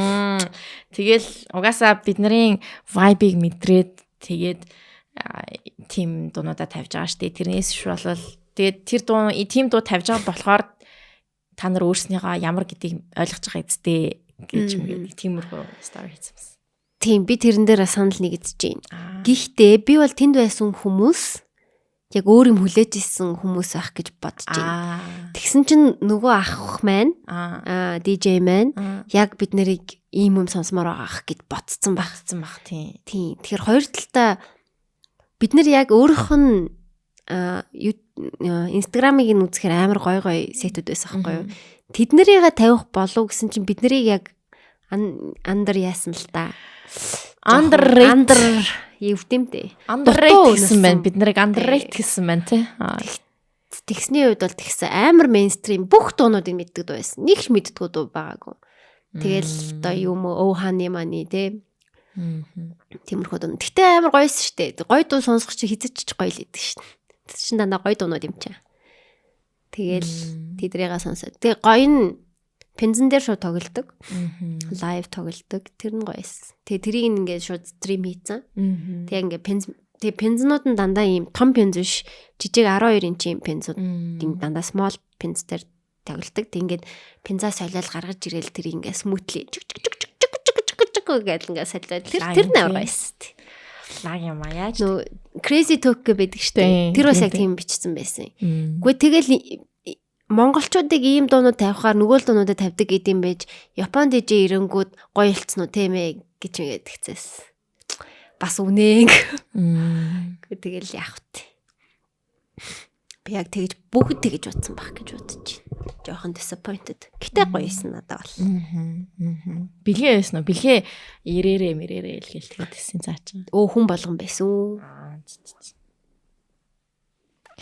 Тэгэл угаасаа бидний vibe-ыг мэдрээд тэгээд тийм дуунуудаа тавьж байгаа штэ. Тэрнээс ш болвол тэгээд тэр тийм дуу тавьж байгаа болохоор та нар өөрснийгөө ямар гэдгийг ойлгож байгаа эцтэй гэж тиймэрхүү story хийсэн. Тийм би тэрэн дээр санал нэгдэж байна. Гэхдээ би бол тэнд байсан хүмүүс яг өөр юм хүлээж исэн хүмүүс байх гэж бодож байна. Тэгсэн чинь нөгөө ах маань DJ маань яг бид нарыг ийм юм сонсомоор байгаа гэж бодсон баг. Тийм. Тэгэхээр хоёр талтай бид нар яг өөрөх нь Instagram-ыг нь үзэхээр амар гой сетүүд байсан байхгүй юу? Тэд нарыгаа тавих болов гэсэн чинь бид нарыг яг андер яасан л та. Андер евдэмтэй. Underrate гэсэн байна. Бид нарыг underrate гэсэн байна тий. Тэгсний үед бол тэгсэн амар мейнстрим бүх дуунуудыг мэддэг дуу байсан. Нэг ч мэддэггүй дуу байгаагүй. Тэгэл одоо юм ханы мани тий. Тиймэрхүү дуу. Гэтэ амар гоёсэн шүү дээ. Гоё дуу сонсох чи хизэж гоё л идэг шүү дээ. Тэр чин дандаа гоё дуунууд юм чаа. Тэгэл тэдрийгээ сонсоод. Тэгээ гоё нь пензэн дээр шууд тоглодог. Лайв тоглодог. Тэр нь гоёсэн. Тэгээ тэрийг ингээд шууд стрим хийцэн. Тэгээ ингээд пензэнууд нь дандаа ийм том пенз биш. Жижиг 12 инчийн пензүүд ийм дандаа small пенз дээр тоглодог. Тэг ингээд пензаа солиод гаргаж ирээл тэр ингээд смутли гэдэг ингээд солиод тэр нэр гоёсэн. Лаг юм аа яаж crazy talk гэдэг штэ. Тэр бас яг тийм бичсэн байсан. Гэхдээ тэгэл монголчуудыг ийм дуунууд тавихаар нөгөө дуунуудаа тавьдаг гэдэм байж Японд DJ ирэнгүүд гоё илцэн үү тийм ээ гэж мэгээд тэгцээс. Бас үнэн. Тэгэл яах вэ? Би яг тэгж бүгд тэгж утсан баг гэж бодож байна. Жохон disappointed. Гэтэ гоёсэн надад бол. Бэлгээ байсан уу? Бэлгээ ирээрээ л гээл тэгээд тэссэн цаа чинь. Хүн болгон байсан үү?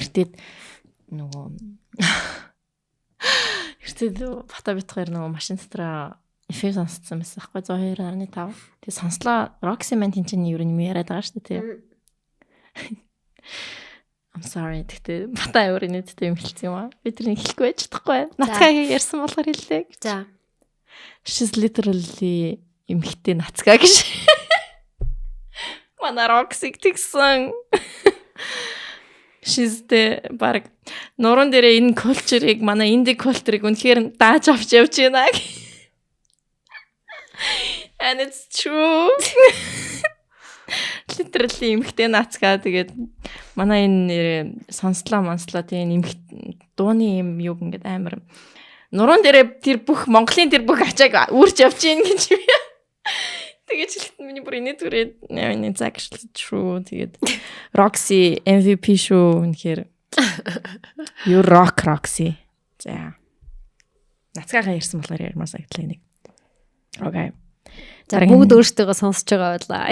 Эртэд нөгөө эртэд бата битгаар нөгөө машин дотроо эфир сонсцсон байсан байхгүй 102.5. Тэгээд сонслоо Roxy Man тэнцэн юу юм яриад байгаа шүү дээ тийм. I'm sorry гэхдээ бата өөрийн нэдтэй юм хэлсэн юм аа. Би тэрийг хэлэхгүй байж чадахгүй. Нацгаа ярьсан болохоор хэллээ. За. She's literally эмхтэй нацгаа гэж. Манай Roxy тэгсэн. She's the баг нуруунд дээр энэ culture-ыг манай инди culture-ыг үнэхээр дааж авч явж байна. And it's true. Literally эмхтэй нацгаа тэгээд манай энэ сонслоо тийм эмх дууны юм юу ингээд амар нуруунд дээр тэр бүх Монголын тэр бүх ачааг үрж явж гин гэж би. Тэгээд хэлсэн миний бүр инээдүрээ it's actually true. Тэгээд Roxy MVP шүү үнэхээр. You rock Roxy. За. Нацгаагаа ярьсан болохоор ярмаар санагдлаа нэг. Okay. За бүгд өөрсдөө сонсож байгаа байлаа.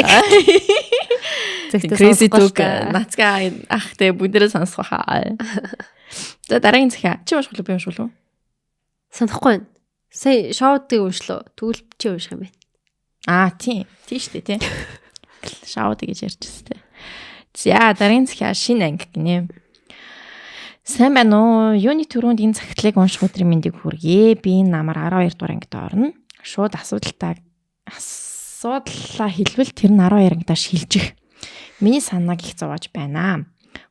Crazy talk нацгаа ах тэ бүгдээрээ сонсох хаа. За дараагийн захиа. Чи унших уу би унших уу? Санахгүй байна. Сая шоудыг уншлоо. Тэгвэл чи унших юм байна. Тийм шүү дээ, тийм. Шауд гэж ярьчихсан тийм. За, дараагийн захиа шинэ анги гинэ. Сайн байна уу? Юуны түрүүнд энэ захидлыг унших өдрийн мэндийг хүргэе. Би намар 12 дугаар ангид орно. Шууд асуудлаа хэлбэл тэр нь 12 ангидаа шилжих. Миний санааг их зовоож байна.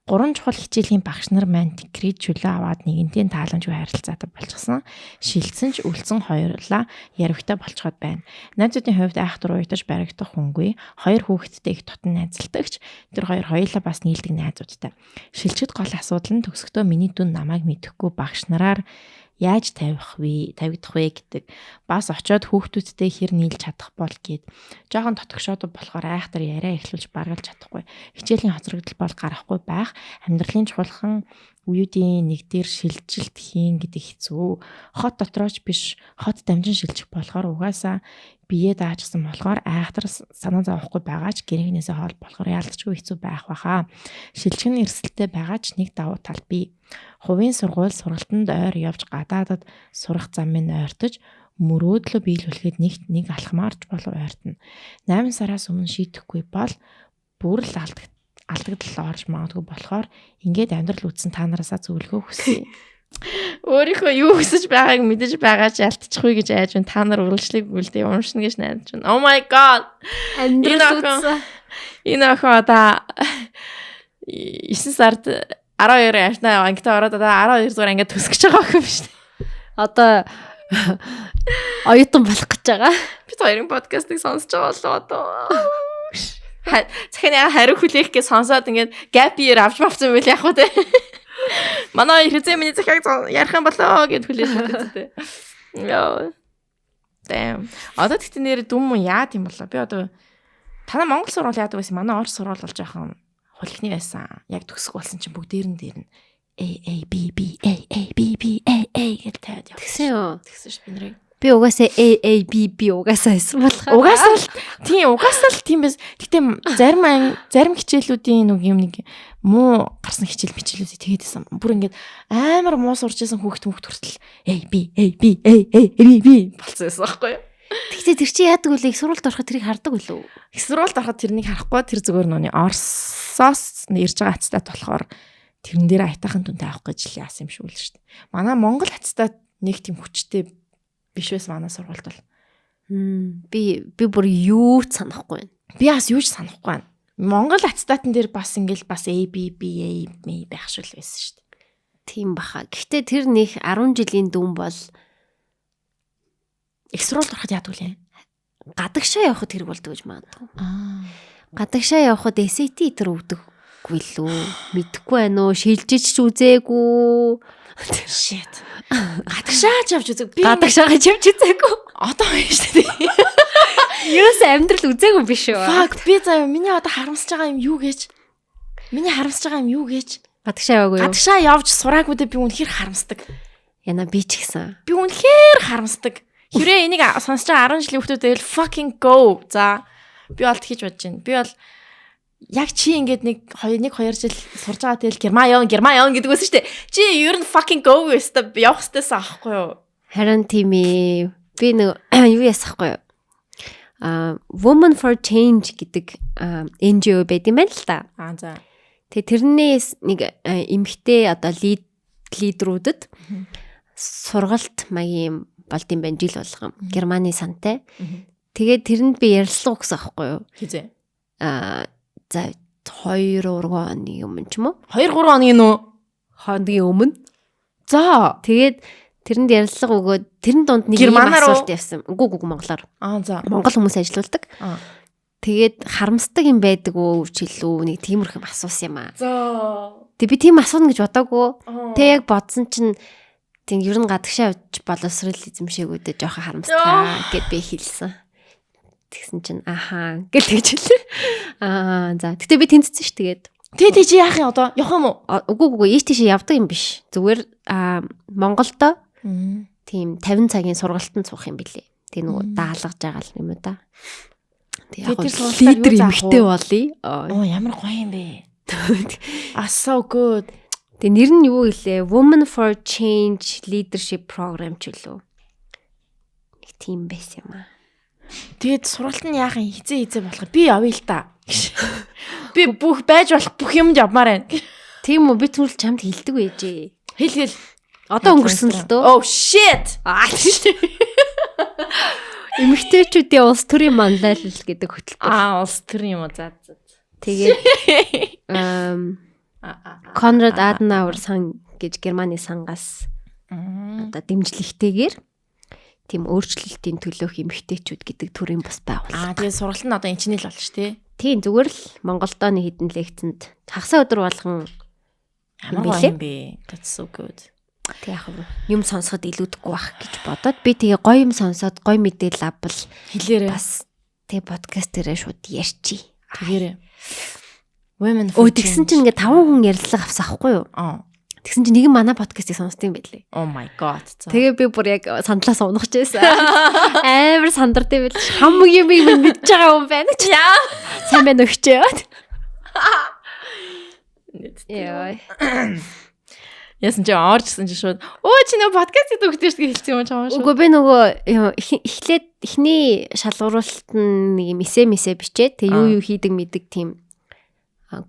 3 чухал хичээлийн багш нар маань кредит чөлөө аваад нэгэнтийн тааламжгүй харилцаатай болчихсон. Шилжсэн ч үлдсэн хоёрлаа яригтай болцоход байна. Найзуудын хувьд айхтар уйтаж баригдах хүнгүй. 2 хүүхэдтэй их тотон найзалдагч. Тэр хоёр хоёулаа бас нийлдэг найзуудтай. Шилжихэд гол асуудал нь төгсөхдөө миний дүн намайг мэдэхгүй багш нараар яаж тавигдах вэ гэдэг. Бас очиод хүүхдүүдтэй хэр нийлж чадах бол гэд. Жохон тотгошоод болохоор айхтар яриа эхлүүлж баргалж чадахгүй. Хичээлийн хоцрогдол бол гарахгүй байх. Амьдралын чухалхан үеүүдийн нэг дээр шилжилт хийн гэдэг хэцүү. Хот дотрооч биш, хот дамжин шилжих болохоор угаасаа бие даажсан болохоор айхтар санаа зовхгүй байгаач гэрэгнээсээ хоол болохоор яалтчгүй хэцүү байх баха. Шилжих нь эрсдэлтэй байгаач нэг давуу тал бий. Хувийн сургууль сургалтанд ойр явж гадаадад сурах замыг ойртож мөрөөдлөө биелүүлэхэд нэг алхмаарч болов ойртно. 8 сараас өмнө шийдэхгүй бол бүр л алдагдал орж магадгүй болохоор ингээд амьдрал үтсэн та нараасаа зөвлөгөө хүсье. Өөрийнхөө юу хүсэж байгааг мэдэж байгаа ч ялтчихгүй гэж айж байна. Та нар үргэлжлэх үлдээ уншна гэж найдаж байна. Oh my god. Энэ охин одоо 9 сард 12 яшнаа ангид ороод одоо 12 дугаар ангид төсгөж байгаа охин биш үү? Одоо оюутан болох гэж байгаа. Бид хоёрын подкастыг сонсож байгаа болоо одоо. Захин яа хариу хүлээх гэж сонсоод ингээд gap year авч мавцсан байл яах вэ те. Манай хэзээ миний захиаг ярих юм болоо гэд хүлээж өгдөө те. Яа. Damn. Одоо тэгтээ нэр дүм юм яад юм болоо. Би одоо танаа Монгол сургууль яадаг байсан. Манай Орос сургууль болж байхan хулихны байсан. Яг төгсөх болсон чинь бүгдээр нь A B B A B B A гэж таад явах. Тэгсэн юу? Тэгсэн ш би нэрийг. Би угаасаа A B B угаасаа байсан болохоор. Угаасаа л тийм байс. Гэтэ зарим хичээлүүдийн нэг муу гарсан хичээлүүдийг тэгээд байсан. Бүр ингээд амар муу сурж байсан хүүхд хүртэл A B болцсон байсан байхгүй юу? Тэгтээ тэр чи яадаг үлээ их сурвалт ороход тэрийг хардаг үлээ. Их сурвалт ороход тэрнийг харахгүй тэр зүгээр нүний Орсоос ирж байгаа ацтат болохоор тэрэн дээр айтаахан дүнтэй авах гэж л яасан юм шиг үл шүү дээ. Манай Монгол ацтат нэг тийм хүчтэй биш байсан манай сургуульд бол. Би бүр юу ч санахгүй байна. Би бас юу ч санахгүй байна. Монгол ацтатан дээр бас ингээл бас A B байх шиг л байсан шүү дээ. Тийм баха. Гэхдээ тэр нэг 10 жилийн дүн бол их сурвалт ороход яадаг вэ? Гадагшаа явахад хэрэг болдог гэж магадгүй. Гадагшаа явахад SAT тэр өгдөггүй лүү. Мэдхгүй байна уу? Шилжиж ч үзээгүй. Shit. Гадагшаач явж үзэг. Би гадагшаагаа явж үзээгүй. Одоо байна шүү дээ. Юус амьдрал үзээгүй биш үү? Fuck би заяа миний одоо харамсаж байгаа юм юу гэж? Гадагшаа яваагүй юу? Гадагшаа явж сураагүй дэ би үнэхээр харамсдаг. Яна би ч гэсэн. Би үнэхээр харамсдаг. Хэрвээ энийг сонсож байгаа 10 жилийн хүүхдүүд байвал fucking go. За би бол тэгж бодож байна. Би бол яг чи ингээд нэг 2 жил сурж байгаа тэгэл Герман гэдэг үсэн шүү дээ. Чи ер нь fucking go гэвээ явах хэвчээсэн аахгүй юу? Харин тийм ээ. Би нэг юу ясахгүй юу? Women for Change гэдэг NGO байт юм байна л та. За. Тэгээ тэрнээс нэг эмэгтэй одоо лидерүүдэд сургалт маягийн болд юм байна жил болгон. Германы сантай. Тэгээд тэрэнд би ярилцлага өгсөн аахгүй юу? Хизээ. За 2-3 оны өмнө ч юм уу? 2-3 оны нөө хоногийн өмнө. За. Тэгээд тэрэнд ярилцлага өгөөд тэрэн донд нэг юм асуулт явсан. Үгүй монголоор. За. Монгол хүмүүс ажилуулдаг. Тэгээд харамсдаг юм байдаг уу ч илүү нэг тиймэрхүү асуусан юм аа. За. Тэг би тийм асууна гэж бодоагүй. Тэг яг бодсон чинь тийм ер нь гадагшаа явж боловсролизм шигүүдээ жоохон харамсдаг гэд би хэлсэн. Тэгсэн чинь ахаа гэж хэлээ. За. Гэтэ би тэнцсэн ш тэгээд. Тэгээд чи яах юм одоо? Явах юм уу? Үгүй ийш тийш явдаг юм биш. Зүгээр Монголдо тийм 50 цагийн сургалтанд суух юм билээ. Тэг нөгөө даалгаж байгаа л юм уу да. Тэгээд тэр сургалтаар юу заах вэ? Болъё. Ямар гоё юм бэ? So good. Тэг нэр нь юу гэлээ? Women for Change Leadership Program ч үлээ. Нэг тийм байсан юм аа. Тэгээд сургалт нь яахан хизээ болох би явъя л та. Би бүх байж болох бүх юмд явмаар байна. Тийм үү би түл чамд хэлдэг байжээ. Хэл. Одоо өнгөрсөн л дөө. Oh shit. Эмэгтэйчүүдийн улс төрийн манлайлал гэдэг хөтөлбөр. Улс төрийн юм уу? За. Тэгээд Конрад Аденауэр сан гэж Германы сангаас одоо дэмжлэгтэйгээр тийм өөрчлөлтийн төлөөх эмэгтэйчүүд гэдэг төрийн бас байгууллага. Тэгээд сургалт нь одоо энэчнэл болж тий. Тийм зүгээр л Монголдоо нэг хэдэн лекцэнд хагасаа өдөр болгон ямар юм бэ? That's so good. Тэг яг юм сонсоход илүүдэхгүй байх гэж бодоод би тэгээ гоё юм сонсоод гоё мэдээлэл авбал хэлээрээ бас тэг подкаст дээрээ шууд ярьчи. Тэгээрээ. Women for тэгсэн чинь ингээ 5 хүн ярилцлага авсан аахгүй юу? Тэгсэн чинь нэг нь манай подкастыг сонсдсон байлээ. Oh my god. Тэгээ би бүр яг сандлаас унахч байсан. Амар сандард байл. Хамгийн юм мэдж байгаа юм байна ч. Сайн байна өгчөөд. Яа. Яасан чи оржсэн чи шууд чи нөгөө подкастыг өгдөөш гэж хэлсэн юм чамаа шүү. Үгүй би нөгөө эхлээд эхний шалгуулалт нь нэг месэ бичээд тэг юу хийдэг мэддэг тийм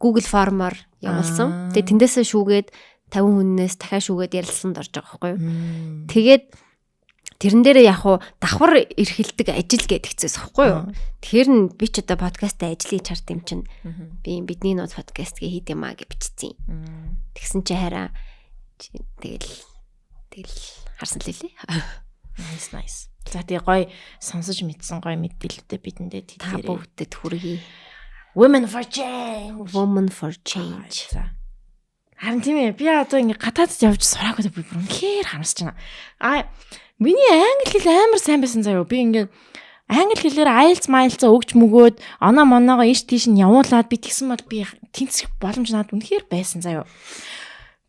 Google формоор явуулсан. Тэгээ тэндээсээ шүүгээд хүннээс дахиад шүүгээд ярилцсанд орж байгаа байхгүй юу. Тэгээд тэрэн дээрээ яг хуу давхар эрхэлдэг ажил гэдэгцээс байхгүй юу. Тэгэхээр нь би ч одоо подкастаа ажлыг чарт юм чинь би бидний нууц подкаст гээ хийд юмаа гэж бичсэн. Тэгсэн чи хараа тэгэл харсан л лээ. Nice. За тэгээ гоё сонсож мэдсэн гоё мэдээлэлтэй бидэндээ та бүгдэд хүргэе. Women for change. За. Харин тийм ээ би одоо ингээ гадаадд явж сураагүй би бүр үнэхээр харамсаж байна. Миний англи хэл амар сайн байсан заяа. Би ингээ англи хэлээр IELTS өгч мөгөөд оноо моноогоо иш тийш нь явуулаад би тэгсэн бол би тэнцэх боломж надад үнэхээр байсан заяа.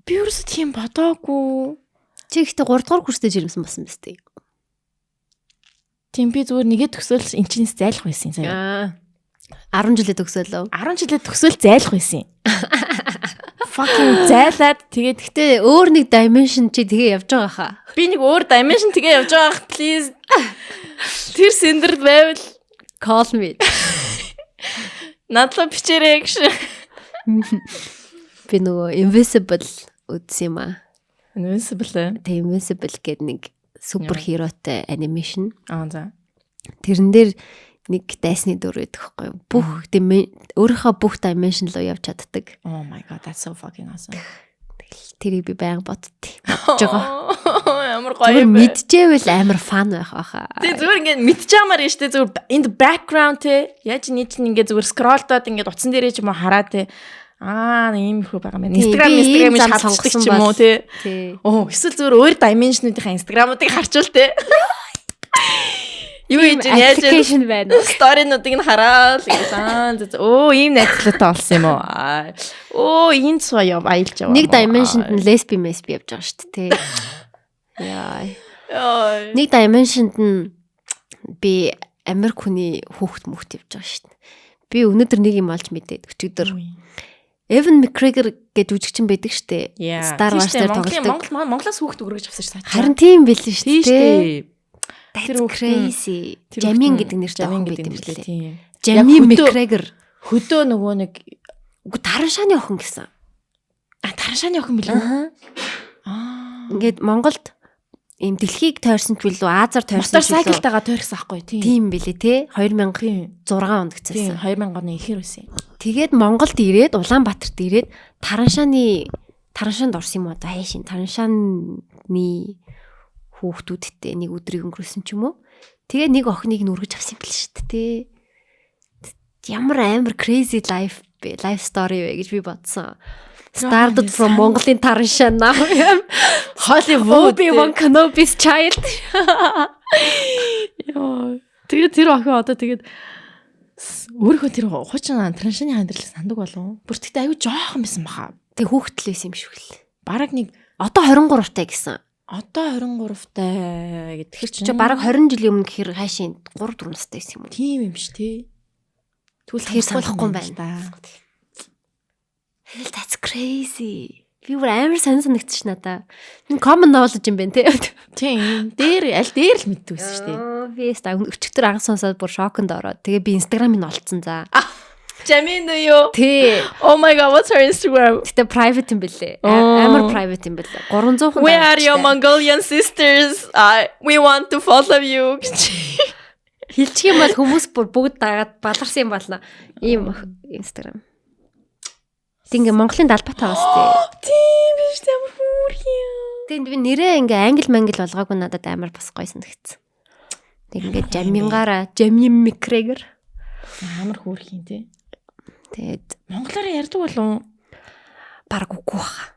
Би ерөөсөө тийм бодоогүй. Чи ихтэй 3 дугаар курстэй жирэмсэн болсон биз дээ. Тийм би зүгээр нэгэ төгсөөл эн чинээс зайлах байсан заяа. 10 жилээ төгсөөлөө. 10 жилээ төгсөөл зайлах байсан. Fucking зайлаад тэгээд гэтээ өөр нэг dimension чи тэгээ явж байгаа хаа. Би нэг өөр dimension тэгээ явж байгаа хаа please. Тэр сэндэр байвал call me. Надлаа бичээрэй гэж. Би нөгөө Invisible үзсэн юм аа. Invincible. Тэ Invincible гэдэг нэг супер херотой анимашн. За. Тэрэн дээр нэг дайсны дүр байдаг хгүй. Бүх өөрийнхөө бүх dimension руу явж чаддаг. Oh my god, that's so fucking awesome. Тэрийг би байнга бодож байгаа. Амар гоё юм. Мэдчихэвэл амар фан байх байхаа. Тэг зүгээр ингээд мэдчихэмаар штэ зүгээр in the background те. Яаж нэг ингээд зүгээр scroll-доод ингээд утсан дээрээ ч юм уу хараа те. Ийм их байгаа юм. Instagram шалгдаг ч юм уу те. Оо, эсвэл зүгээр өөр dimension-уудынхаа Instagram-уудыг харчвал те. Юу гэж яаж application байна. Story-нуудыг нь хараад ийм найзлаатай болсон юм уу? Энэ цаа яв аялж яваа. Нэг dimension-д нь lesbian явж байгаа шүү дээ. Яа. Нэг dimension-д нь би Америк хүний хүүхэд явж байгаа шүү дээ. Би өнөөдөр нэг юм олж мэдээд өчигдөр Evan McGregor гэдэг жүжигчин байдаг шүү дээ. Star Wars дээр тоглодог. Монголоос хүүхэд өргөж авсан шүү дээ. Харин тийм билээ шүү дээ. That's crazy. Jamie гэдэг нэртэй охин байт юм лээ. Jamie McGregor. Хөдөө нөгөө нэг Тараншааны охин гэсэн. Тараншааны охин билээ. Ингээд Монголд ийм дэлхийг тойрсон ч билүү Азар тойрсон ч билүү. Моторсайклтайгаа тойрсон аахгүй тийм билээ те 2006 онд гэцсэн. 2000 оны ихэр байсан. Тэгээд Монголд ирээд Улаанбаатарт ирээд Тараншаанд орсон юм одоо хайшин Тараншааны хүүхдүүдтэй нэг өдрийг өнгөрөөсөн ч юм уу. Тэгээ нэг охиныг нүргэж авсан юм бэл шүү дээ. Ямар амар crazy life story вэ гэж би бодсон. Started from Mongoлийн Тараншаа now Hollywood Obi-Wan Kenobi's child. Яа. Тэгээд тэр охин одоо тэгээд өөрийнхөө тэр хуучин Тараншааны хандралаас сандаг болов. Бүр тэгтээ аюу жоохон байсан баха. Тэг хүүхдэлээс юм шиг л. Бараг нэг одоо 23 таа гэсэн. Одоо 23-тай гэдэг чи бараг 20 жилийн өмнө гэхэр хайшин 3-4 настай байсан юм уу? Тийм юм ш тий. Тэгвэл тэр санахгүй байна да. Hell that's crazy. Би бүр амар санагдчих надаа. Энэ common knowledge юм байна тий. Тийм. Дээр л мэддэг байсан ш тий. Би өчигдөр анх сонсоод бүр шоконд ороод тэгээ би Instagram-ыг олцсон за. Jamie юу? Тий. Oh my god, what's her Instagram? Гэтэ private юм бэлээ. Амар private юм бэлээ. 300 хүн. We are your Mongolian sisters. We want to follow you. Хилчих юм бол хүмүүс бүр бүгд дагаад баларсан юм болно. Ийм Instagram. Ингээ Монголын далбаатай бас тий. Тийм биш амар хүүрхий. Тэнд би нэрээ ингээ англи болгоогүй надад амар бас гоё санагдсан. Тэг ингээ Jamie McGregor амар хүүрхий тий. Тэгээд монголоор ярьдаг болов баг үгүй баха.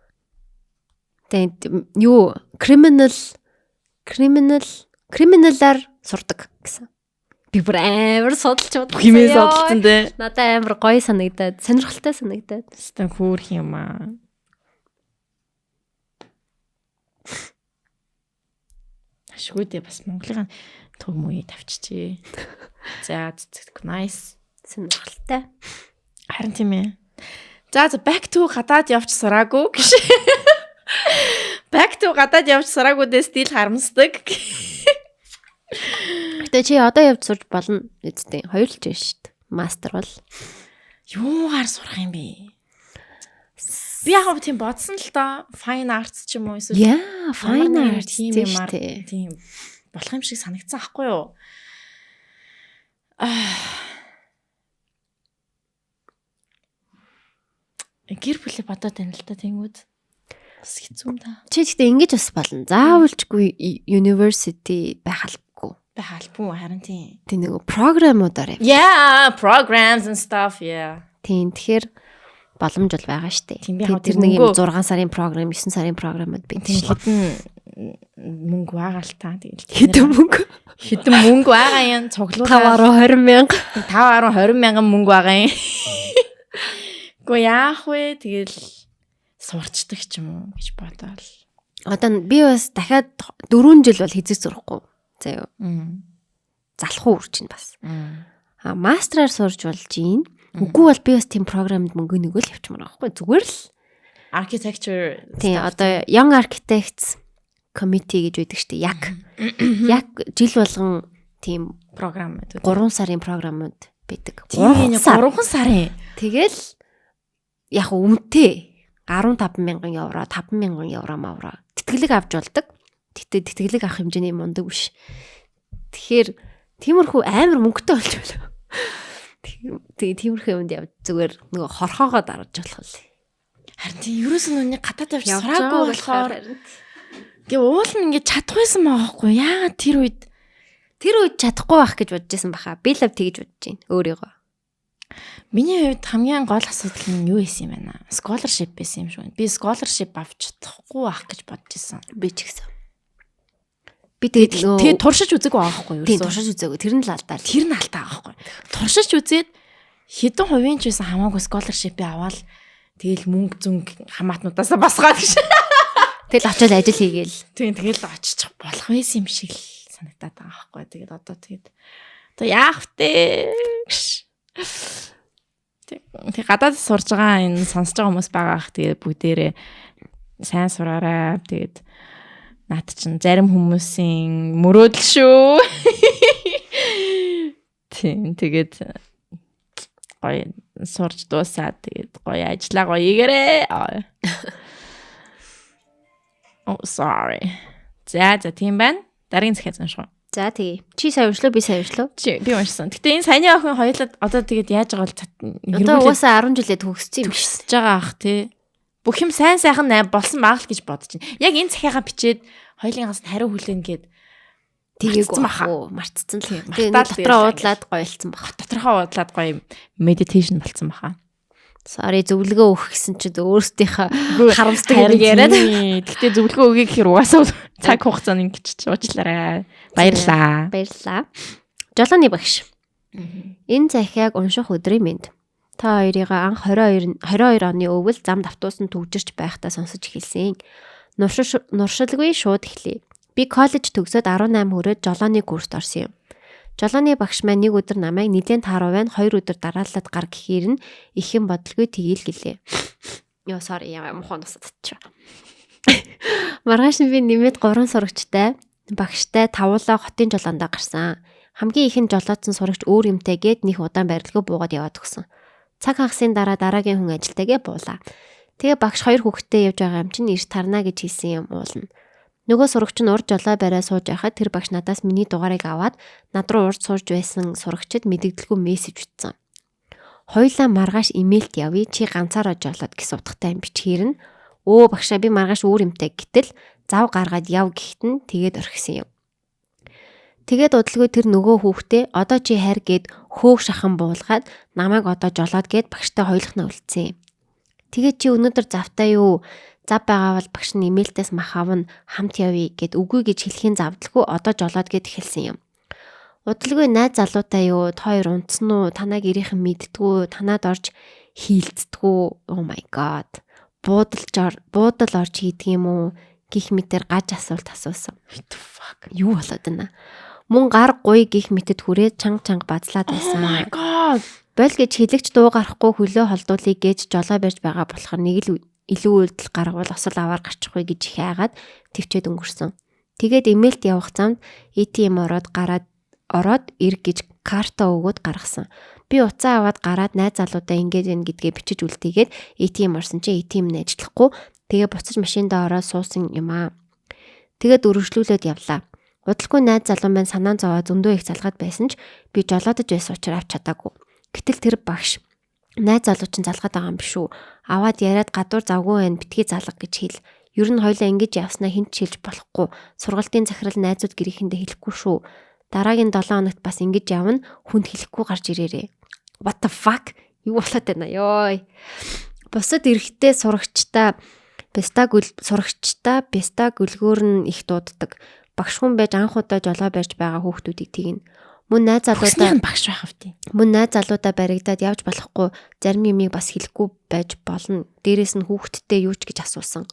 Тэгээд юу криминалаар сурдаг гэсэн. Би бүр амар судалж бодлоо. Химээ судалсан тий. Надад амар гоё санагдаад, сонирхолтой санагдаад. Стэн хүүрхий юм аа. Ашгүйдээ бас Монголын төг мөе тавьчихжээ. За nice. Сонирхолтой. Харин тийм ээ. За back to гадаад явж сураагүй гэж. Back to гадаад явж сураагүй дэ стил харамсдаг. Гэтэ чи одоо явж сурж болно үстэй. 2 л жиш шүү дээ. Мастер бол юугаар сурах юм бэ? Би яг тийм бодсон л доо fine arts ч юм уу эсвэл яа fine arts тийм юмар тийм болох юм шиг санагдсан аахгүй юу? Гэр бүлээ бодоод байна л та тэнгүүд. Бас хэцүү юм да. Чи гэхдээ ингэж бас болно. Заавалчгүй university байх албагүй. Байх албагүй харин тийм. Тэ нэг програмуудаар. Yeah, programs and stuff, yeah. Тийм тэгэхээр боломж бол байгаа штэ. Тэр нэг юм 6 сарын програм, 9 сарын програмууд бий. Тийм хитэн мөнгө байгаа л та. Тэгэл хитэн мөнгө байгаа юм цуглуулаад 5-20 мянган мөнгө байгаа юм. Гэхдээ яах вэ? Тэгэл сурчдаг ч юм уу гэж бодоол. Одоо би бас дахиад 4 жил бол хизээ сурахгүй. Заяа. Залхуу үрчин бас. Мастраар сурж болж ийн. Үгүй бол би бас тийм програмд мөнгө нэг л явчмаар байхгүй. Зүгээр л architecture. Тийм одоо Young Architects Committee гэж үүдэг штэ. Яг жил болгон тийм програмууд 3 сарын програмууд байдаг. 3 сарын. Тэгэл яг үнэтэй 15,000 евро, 5,000 евро мавра тэтгэлэг авч болдог. Тэтгэлэг авах хэмжээний мундаг биш. Тэгэхээр тиймэрхүү амар мөнгөтэй болж байна. Тиймэрхүү юмд явж зүгээр нөгөө хорхоогоо дарж болох л. Харин тийм ерөөс нь үнийг гадаад явж сураагүй болохоор гээ уул нь ингээд чадахгүйсэн байгаа хгүй. Яагаад тэр үед чадахгүй байх гэж бодож байсан баха. Би л тэгж бодож байна өөрийгөө. Миний хувьд хамгийн гол асуудал нь юу байсан юм бэ? Scholarship байсан юм шүү. Би scholarship авч чадахгүй байх гэж бодож байсан. Би ч гэсэн. Би тэгээд туршиж үзээгүй байгаа хгүй юу? Тийм туршиж үзээгүй. Тэр нь л алдаа. Тэр нь алдаа байгаа хгүй. Туршиж үзээд хэдэн хувийн ч байсан хамаагүй scholarship аваад тэгэл мөнгө зүнг хамаатнуудаасаа босгоод гэж. Тэгэл очиод ажил хийгээл. Тийм тэгэл очиж болох байсан юм шиг л санагдаад байгаа хгүй. Тэгээд одоо яах вэ? Тэг гадаад сурж байгаа энэ сонсож байгаа хүмүүс байгаа ах тэгээд бүгдээрээ сайн сураарай. Тэгээд наад чин зарим хүмүүсийн мөрөөдөл шүү. Тийм тэгээд гоё сурж дуусаад тэгээд гоё ажиллаа гоё игээрээ. Oh sorry. За тийм байна. Дараагийн захиа зэншгүй. За тэгээ. Чи сайн уншлаа би сайн уншлаа. Би уншсан. Гэтэ энэ саяны охин хоёулаа одоо тэгээд яаж байгаа бол одоо угаасаа 10 жилээ төгссөн юм биш. Төгсөж байгаа ах тий. Бүх юм сайн сайхан болсон байгаа л гэж бодож байна. Яг энэ захиагаа бичээд хоёулынгаас нь хариу хүлээн гээд тэгээгүй марцсан л. Тэгээ дотроо уудлаад гоёлцсон баха. Дотроо уудлаад гоё meditation болцсон баха. Sorry зөвлөгөө өгөх гэсэн чинь өөрсдийнхээ харамсдаг юм яриад. Гэтэ зөвлөгөө өгье гэхээр угаасаа цаг хугацаанд ингэж уучлаарай. Баярлаа. Жолооны багш. Энэ захиаг унших өдрийн мэнд. Та хоёрыг анх 22 оны өвөл зам давтуусан төгжирч байхдаа сонсож эхэлсэн. Нуршилгүй шууд эхлэе. Би коллеж төгсөөд 18 хүрээд жолооны курст орсон юм. Жолооны багш маань нэг өдөр намайг нилээн тааруу байна. 2 өдөр дараалаад гар гэхээр нь их юм бодлгүй тгийл гэлээ. Йоо sorry яа мухан усадчих. Маргааш нь би нэмээд 3 сурагчтай багштай тавуулаа хотын жолоондоо гарсан. Хамгийн ихэнд жолоодсон сурагч өөр юмтай гээд нэг удаан барилгаа буугаад яваад өгсөн. Цаг хагасын дараа дараагийн хүн ажилтайгээ буулаа. Тэгээ багш 2 хүүхэдтэй явж байгаа юм чинь ирж тарна гэж хэлсэн юм уулна. Нөгөө сурагч нь урд жолоо барай сууж байхад тэр багш надаас миний дугаарыг аваад над руу урд сууж байсан сурагчид мэдэгдэлгүй мессеж бичсэн. Хоёлаа маргааш имэйлд явъя чи ганцаараа жолоод гэсэн утгатай юм бичгээр нь өө багшаа би маргааш өөр юмтай гэтэл зав гаргаад яв гэхэд нь тэгээд орхисон юм. Тэгээд удалгүй тэр нөгөө хүүхдээ одоо чи хайр гээд хөөх шахан буулгаад намайг одоо жолоод гээд багштай хойлохна үлдсэн юм. Тэгээд чи өнөөдөр завтай юу? Зав байгаа бол багш нь имэйлтээс мах авна хамт явъя гэд үгүй гэж хэлхийн завдалгүй одоо жолоод гэд эхэлсэн юм. Удалгүй найз залуутай юу? Та хоёр унтсан уу? Танайг ирийнхэн мэддгүү? Танаад орж хийлцдэггүй? Oh my god. Буудал орж хийдэг юм уу? Гих мэтэр гаж асуулт асуусан. What the fuck? Юу болоод байна? Мөн гар гуй гих мэтэд хүрээд чанга базлаад байсан. Oh my god. Бол гэж хэлэгч дуу гарахгүй хөлөө холдуулъя гэж жолоо барьж байгаа болохоор нэг л илүү үйлдэл гаргавал осол аваар гарчихгүй гэж их айгаад төвчээд өнгөрсөн. Тэгээд имэйлт явах замд ATM ороод ирг гэж карта өгөөд гаргасан. Би уцаа аваад гараад найз залуудаа ингэж байна гэдгээ бичиж үлдээгээд ATM орсон чи ATM нь ажиллахгүй. Тэгээ буцаж машиндаа ороод суусан юм аа. Тэгээд өргөжлүүлээд явлаа. Удалгүй найз залуу маань санаан зовоо зөндөө их залгаад байсан ч би жолоодож байсан учраас авч чадаагүй. Гэтэл тэр багш найз залуу чинь залгаад байгаа юм биш үү? Аваад яриад гадуур завгүй байна битгий залга гэж хэл. Ер нь хоёлаа ингэж явснаа хинт хэлж болохгүй. Сургалтын захирал найзууд гэрийнхэндээ хэлэхгүй шүү. Дараагийн 7 хоногт бас ингэж явна. Хүнд хэлэхгүй гарч ирээрээ. What the fuck? Юу болоод байна ёо. Бусад эрэхтэй сурагчтай беста гүлгөөр нь их дууддаг. Багш хүн байж анх удаа жолоо барьж байгаа хүүхдүүдийг тэгнэ. Мөн найз залуудаа багш байх хэвтий. Мөн найз залуудаа баригдаад явж болохгүй зарим юмыг бас хэлэхгүй байж болно. Дээрээс нь хүүхдтэй юу ч гэж асуусан.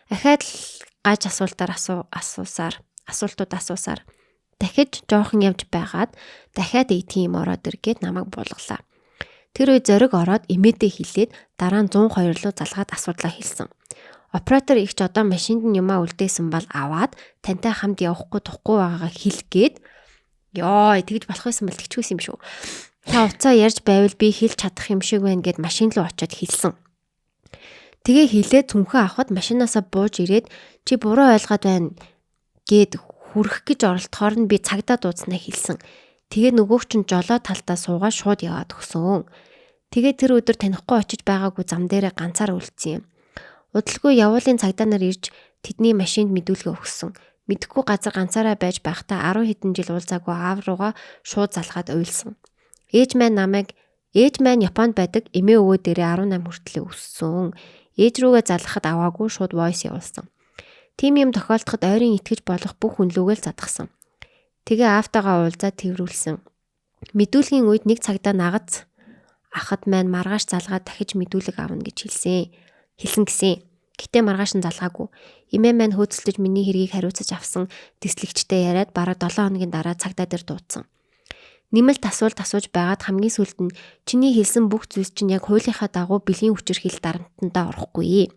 Ахаад л гаж асуултууд асуусаар дахиж жоохон явж байгаад дахиад ATM ороод иргээд намайг буулгалаа. Тэр үе зориг ороод имэдээ хэлээд дараа нь 102 руу залгаад асуудлаа хэлсэн. Оператор их ч одоо машинд нь юмаа үлдээсэн бол аваад тантай хамт явахгүй тухгүй байгаагаа хэлгээд ёо тэгж болох байсан бол тэгчихсэн юм шүү. Та уцаа ярьж байвал би хэлж чадах юм шиг байна гэд машин руу очиод хэлсэн. Тэгээ хилээ цүнхээ авахд машинаасаа бууж ирээд чи буруу ойлгоод байна гэд хүрэх гэж оролдохоор нь би цагдаа дуудснаа хэлсэн. Тэгээ нөгөөх чинь жолоо талдаа суугаад шууд яваад өгсөн. Тэгээ тэр өдөр танихгүй очиж байгаагүй зам дээрээ ганцаар үлдсэн юм. Удалгүй явуулын цагдаа нар ирж тэдний машинд мэдүүлгээ өгсөн. Мэдхгүй газар ганцаараа байж байхдаа 10 хэдэн жил уулзаагүй аав руугаа шууд залгаад уйлсан. Ээж маань Японд байдаг эмээ өвөө дээрээ 18 хүртэл өссөн. Ээж рүүгээ залгахад аваагүй шууд войс явуулсан. Тим юм тохиолдоход ойрын итгэж болох бүх хүнлүүгээл задгсан. Тэгээ аавтайгаа уулзаад тэрвэрлсэн. Мэдүүлгийн үед нэг цагдаа нагац ахад маань маргааш залгаад дахиж мэдүүлэг авна гэж хэлсэн гэсэн. Гэтэ маргааш нь залгаагүй. Эмээ маань хөөцөлдөж миний хэргийг хариуцаж авсан дэслэгчтэй яриад бараг 7 хоногийн дараа цагдаа дээр дуудсан. Нэмэлт асуулт асууж байгаад хамгийн сүүлд нь чиний хэлсэн бүх зүйлс чинь яг хуулийнхаа дагуу бэлгийн хүчирхийлэл дарамтандаа орохгүй.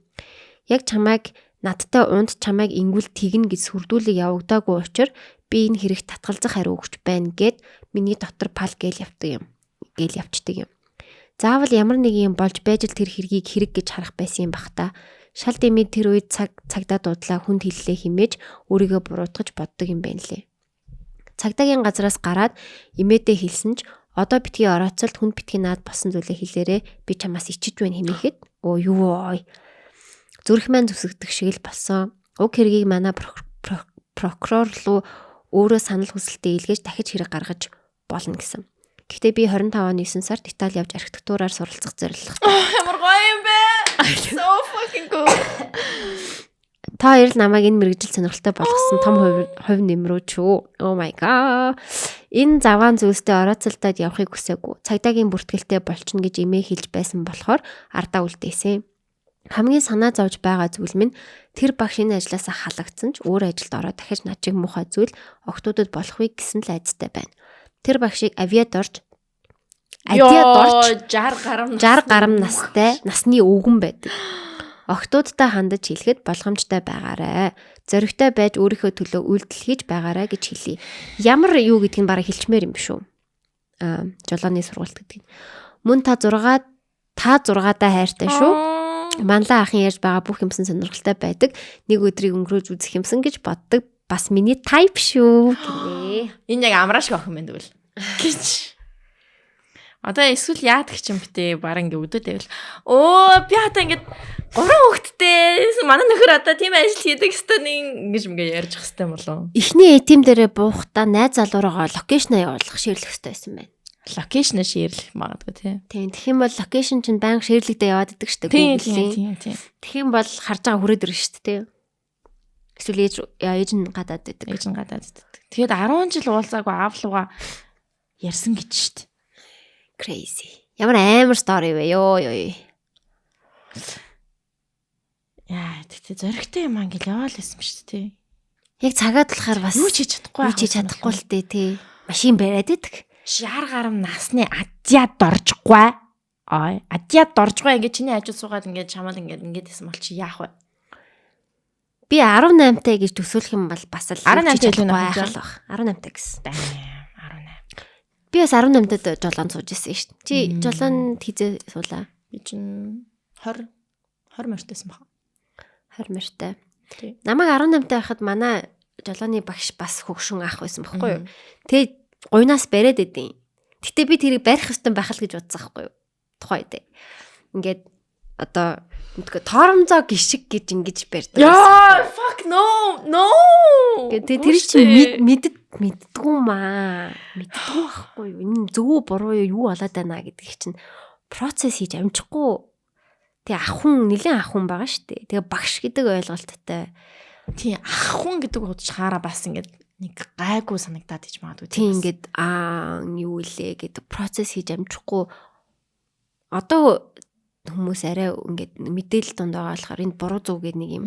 Яг чамайг надтай унд чамайг ингүүл тэгнэ гэж сүрдүүлэг явагдаагүй учраас би энэ хэрэгт татгалзах хариу өгч байна гэд миний дотор пал гээл явцдаг юм. Заавал ямар нэг юм болж байж л тэр хэргийг хэрэг гэж харах байсан юм бах та. Шал дэмий тэр үед цагдаа дуудлаа хүнд хэллээ химээж өөрийгөө буруутгаж боддог юм байна лээ. Цагдаагийн газраас гараад имээдээ хэлсэн ч одоо битгий орооцолд хүнд битгий наад босон зүйлээ хэлээрээ би чамаас ичиж байна хэмээхэд зүрх маань зүсгдэг шиг л болсон. Уг хэргийг манай прокурор руу өөрөө санал хүсэлтээ илгээж дахиж хэрэг гаргаж болно гэсэн. Гэхдээ би 25 оны 9 сард Итали явж архитектураар суралцах зорилготой. Ямар гоё юм бэ? So fucking good. Та хоёр л намайг энэ мэрэгжил сонирхолтой болгосон том хувь нэмрүү ч үү. Oh my god. Энэ заваан зүйлстэй орооцолдод явахыг хүсээгүй. Цагдаагийн бүртгэлтэй болчихно гэж эмээ хэлж байсан болохоор ардаа үлдээсэн. Хамгийн санаа зовж байгаа зүйл минь тэр багш энэ ажлаасаа халагдсан ч өөр ажилд ороод дахиж над чиг муухай зүйл октоудад болохгүй гэсэн л айцтай байна. Тэр багшийг авиадорч 60 гаруй насны өвгөн байдаг. Октоудтай хандаж хэлэхэд болгоомжтой байгаарэ. Зоригтой байж өөрийнхөө төлөө үйлдэл хийж байгаарэ гэж хэлье. Ямар юу гэдгийг бараг хэлчмээр юм шүү. Жолооны сургалт гэдэг. Мөн та 6-аа хайртай шүү. Манлаа ахын ярьж байгаа бүх юмсан сонирхолтой байдаг. Нэг өдрийг өнгөрөөж үзэх юмсан гэж боддог. Бас миний тайп шүү гинэ. Энэ яг амрааш охин байна тэгвэл. Гэж. Одоо эсвэл яадаг юм бтэ баг ингээ өдөөд байвал. Би одоо ингээ 3 хүүхэдтэй манай нөхөр одоо тийм ажил хийдэг хэвээр ингэж ингээ ярьж ах хэвээр болов. Эхний ATM дээрээ буухтаа найз залуураагаа локейшнаа явуулах ширлэх хэвээр байсан байна. Локейшнаа ширлэх магадгүй тий. Тийм. Тэгэх юм бол локейшн чинь баян ширлэгдээ яваад идэг шүү дээ. Тийм. Тэгэх юм бол харж байгаа хүрээд ирнэ шүү дээ. Эсвэл ээж нь гадаад байдаг. Тэгээд 10 жил уулзаагүй аавлууга ярьсан гэж шүү дээ. Crazy. Ямар амар story вэ ёо. Яа, тэгтээ зоригтой юм ангил яваал байсан шүү дээ. Яг цагаад болохоор бас юу ч хийж чадахгүй л дээ тий. Машин бариад идэг. Шар гарам насны адиад доржгүй. Адиад доржгүй ингээ чиний ажил суугаад ингээ чамаал ингээ хийсэн бол чи яах вэ? Би 18-тай гэж төсөөлөх юм бол бас л 18-тай л байх. 18-тай гэсэн. 18. Би бас 18-д жолоонд сууж ирсэн шүү дээ. Чи жолоонд хизээ суулаа? Би чинь 20 мөртөөсөн баха. 20 мөртөө. Тий. Намайг 18-д байхад манай жолооны багш бас хөгшин ах байсан байхгүй юу? Тэгээ гуйнаас бариад идэв. Гэтэ би тэрийг барих ёстой байх л гэж бодсон байхгүй юу? Тухай дээ. Ингээд одоо мэдгүй торомзоо гიშг гэж ингэж барьдаг. Яа, fuck no. Тэгээ тэр чинь мэддгүү маа. Мэддгүү байхгүй юу? Энэ зөв буруу юу болоод байна гэдгийг чинь процесс хийж амжихгүй. Тэгээ нэлээд ахын байгаа шүү дээ. Тэгээ багш гэдэг ойлголттой. Тийм ахын гэдэг утгаараа бас ингээд нэг гайгүй санагдаад иж магадгүй. Тийм ингээд юу илээ гэдэг процесс хийж амжихгүй. Одоо хүмүүс арай ингээд мэдээлэл донд байгаа болохоор энэ буруу зөв гэдэг нэг юм.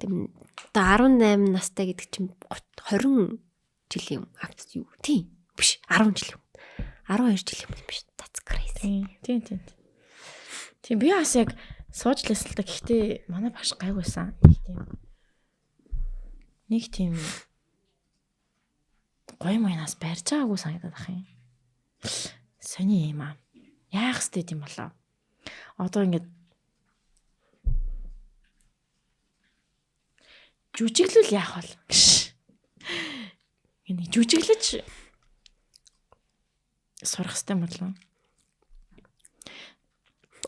Тийм одоо 18 настай гэдэг чинь 20 жилийн юу? Тийм биш 10 жил юм. 12 жил юм биш. That's crazy. Тийм. Тийм би бас яг сууж лээсэн л да. Гэхдээ манай багш гайгүйсэн. Нэг тийм гоё маянаас барьж байгаагүй санагдаад ах юм. Сони юм аа. Яах вэ тийм болоо. Одоо ингээд жүжиглүүл яах вэ? Энийг жүжиглэж сурах хэрэгтэй болов.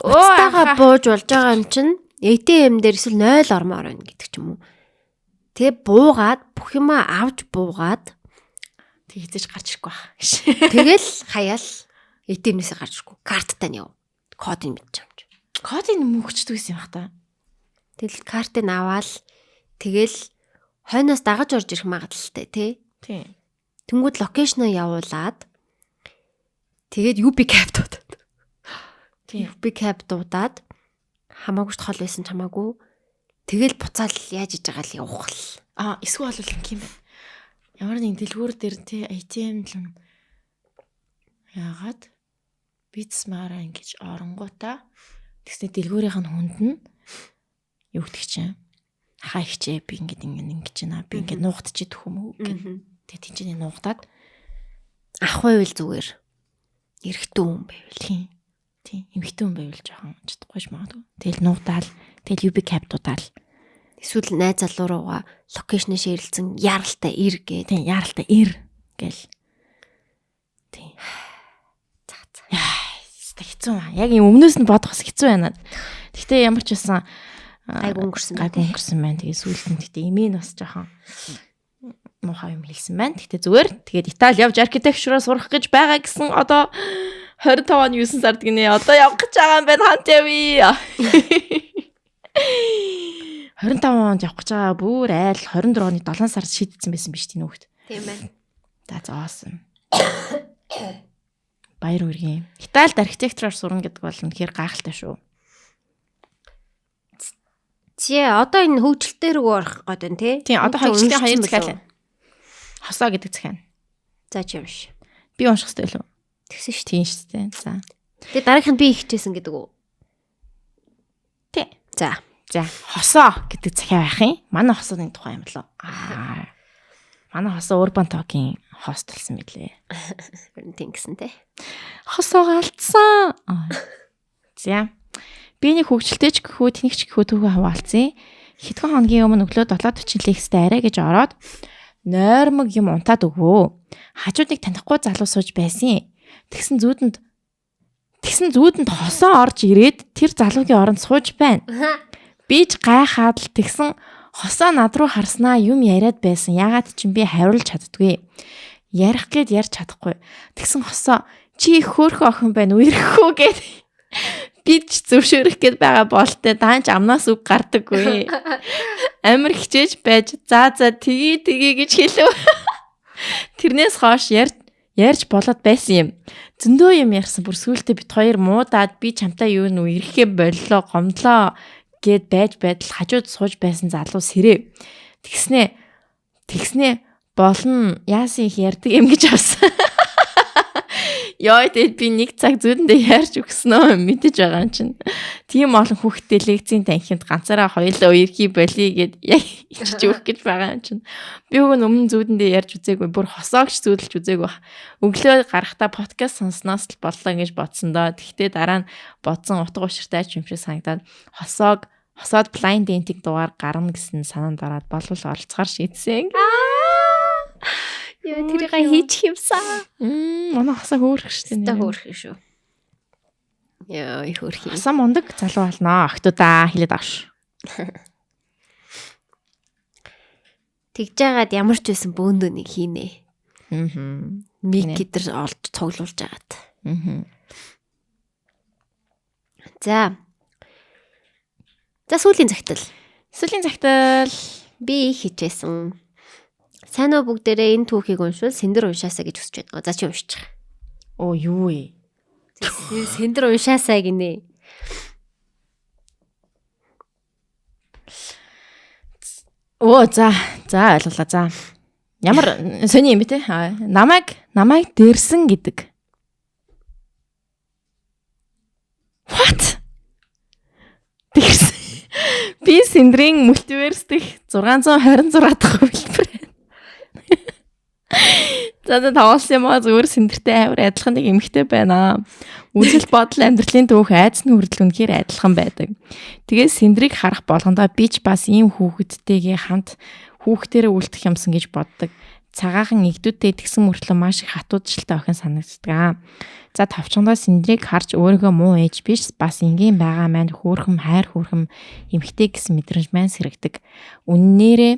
Уцтайгаа бууж болж байгаа юм чинь ATM дээр эсвэл 0 ормоор байна гэдэг ч юм уу. Тэгээ буугаад бүх юмаа авч буугаад тэг хизэж гарч ирэхгүй байх. Тэгэл хаяал ATM-ээс гарч ирэхгүй. Карттай нь яв. Кодыг мэдчихвч. Кодыг мөнгөчдөг гэсэн юм бах та. Тэгэл картыг аваад тэгэл хойноос дагаж орж ирэх магадлалтай тий. Тийм. Тэнгүүд локейшноо явуулаад тэгээд UB cab дуудаад. Тийм. UB cab дуудаад хамаагүй ч хол байсан ч хамаагүй. Тэгэл буцаал яаж иж байгаа л явах л. Эсвэл бол ингэ юм байна. Ямар нэг дэлгүүр дээр тий ATM л яагаад бицмаараа ингэж оронгуудаа тэгснэ дэлгүүрийнх нь хүнд нь юу гэдэг чинь хаа ихчээ би ингэж байна. Би ингэ нуугдчих юм уу гэх. Тэгээ тэнцэнэ нуугдаад ах байвал зүгээр эрэгтэн хүн байвал тийм эмэгтэй хүн байвал жоохон чадахгүй ч магадгүй. Тэгэл нуугдаал тэгэл UB cab дуудаал эсвэл найз залууруугаа локейшн шеэрлсэн яралтай ир гээ. Тийм яралтай ир гээл. Тийм. Хэцүү маа. Яг юм өмнөөс нь бодох бас хэцүү байна. Гэхдээ ямар ч байсан айгу өнгөрсөн байна. Тэгээ сүүлд нь гэхдээ имийн бас жоохон муухай юм хэлсэн байна. Гэхдээ зүгээр тэгээд Итали явж архитектураа сурах гэж байгаа гэсэн одоо 25 оны 9 сард гинэ. Одоо явах гэж байгаа юм байна. Хант явъя. 25 онд явах гэж байгаа бүр айл 24 оны 7 сард шийдсэн байсан биз тийм нөхд. Тийм байна. That's awesome. Баяр хүргэе. Италид архитектураар сурна гэдэг бол үнэхээр гайхалтай шүү. Чи одоо энэ хөгжилтээр рүү орох гээд байна тий? Тийм, одоо хөгжилтийн хоёр захиал. Хосоо гэдэг захиал. За чи юмш. Би унших хэрэгтэй лөө. Тэгсэн шүү. Тийм шүү дээ. За. Тэгээ дараагийнх нь би ихчээсэн гэдэг үү? Тий. За. Хосоо гэдэг захиал байх юм. Манай хосооны тухай юм лөө. Манай хосоо Urban Talk-ийн хост болсон мэдлээ. Харин тийм гэсэн те. Хосоо алдсан. За. Би нэг хөгжилтэйч гэхүү тэнэгч гэхүү түүхээ хаваалцсан. Хэдхэн хоногийн өмнө өглөө 7:40 лекцтэй арай гэж ороод нойрмог юм унтаад өгөө. Хажууд нэг танихгүй залуу сууж байсан. Тэгсэн зүүдэнд хосоо орж ирээд тэр залуугийн оронд сууж байна. Би ч гайхаад л тэгсэн хосоо над руу харснаа юм яриад байсан. Ягаад ч би хариулж чаддгүй. Ярих гээд ярьж чадахгүй. Тэгсэн хосоо чи их хөөрхөн охин байна уу ирэхгүй гээд би ч зөвшөөрөх гээд байгаа болтой даанч амнаас үг гардаггүй. Амар хичээж байж за тгий гэж хэлв. Тэрнээс хойш ярьж болоод байсан юм. Зөндөө юм ярьсан. Бүр сүултээ бит хоёр муудаад би чамтай юу нүү ирэхээ боллоо гомдлоо гэд байж байтал хажууд сууж байсан залуу сэрээ. Тэгснэ болно яасан их ярьдаг юм гэж авсан. Яа тэгээд би нэг цаг зүүдэндээ яарч өгснөө мэдэж байгаа юм чинь. Тийм олон хүүхдтэй лекцийн танхимд ганцаараа хоёулаа үерхий болий гэд яг ичж өгөх гэж байгаа юм чинь. Би өгөн өмнө зүүдэндээ ярьж үзээгүй, бүр хосоогч зүүдэлж үзээгүй. Өглөө гарахтаа подкаст сонсноос л боллоо гэж бодсон доо. Тэгтээ дараа нь бодсон утга учиртай юм шиг санагдаад хосоод blind date-ийг дугаар гарна гэсэн санаанд ороод болвол оролцохоор шийдсэн. Яа тэрийг хийчих юмсаа. Манай хасаа хөөрөх штеп. Та хөөрөх шүү. Яа их хөөрх юм. Хасаа мундаг залуу болно. Охтуудаа хэлээд авш. Тэгж жагаад ямар ч байсан бөөндөө нэг хийнэ. Миг гэдэр олж цуглуулж агаад. За сүүлийн загтал. Сүүлийн загтал би хичээсэн. Сайн уу бүгдээрээ энэ түүхийг уншвал сэндэр уншаасаа гэж хүсэж байна. За чи уншчих. Оо юу вэ? Сэндэр уншаасаа гинэ. Оо за ойлголаа. За. Ямар сони юм бэ те? Намайг дэрсэн гэдэг. What? Дэрсэн. Би Синдрийн мультиверс дэх 626 дахь хувилбар. За тавуулсан юм аа зүгээр Синдэртэй амар адилхан нэг эмэгтэй байна. Үзэл бодол амьдралын түүх айдас нь хүртэл үнэхээр адилхан байдаг. Тэгээд Синдрийг харах болгондоо би ч бас ийм хүүхэдтэйгээ хамт хүүхдэрээ үлдэх юмсан гэж боддог. Цагаахан игдүүдтэй тэгсэн мөртлөө маш их хатуудшилтай охин санагддаг. За товчондоо Синдрийг харж өөрийгөө муу ээж биш бас энгийн байгаа маань хөөрхөн хайр хөөрхөн эмэгтэй гэсэн мэдрэмж маань сэрэгдэг. Үннээрээ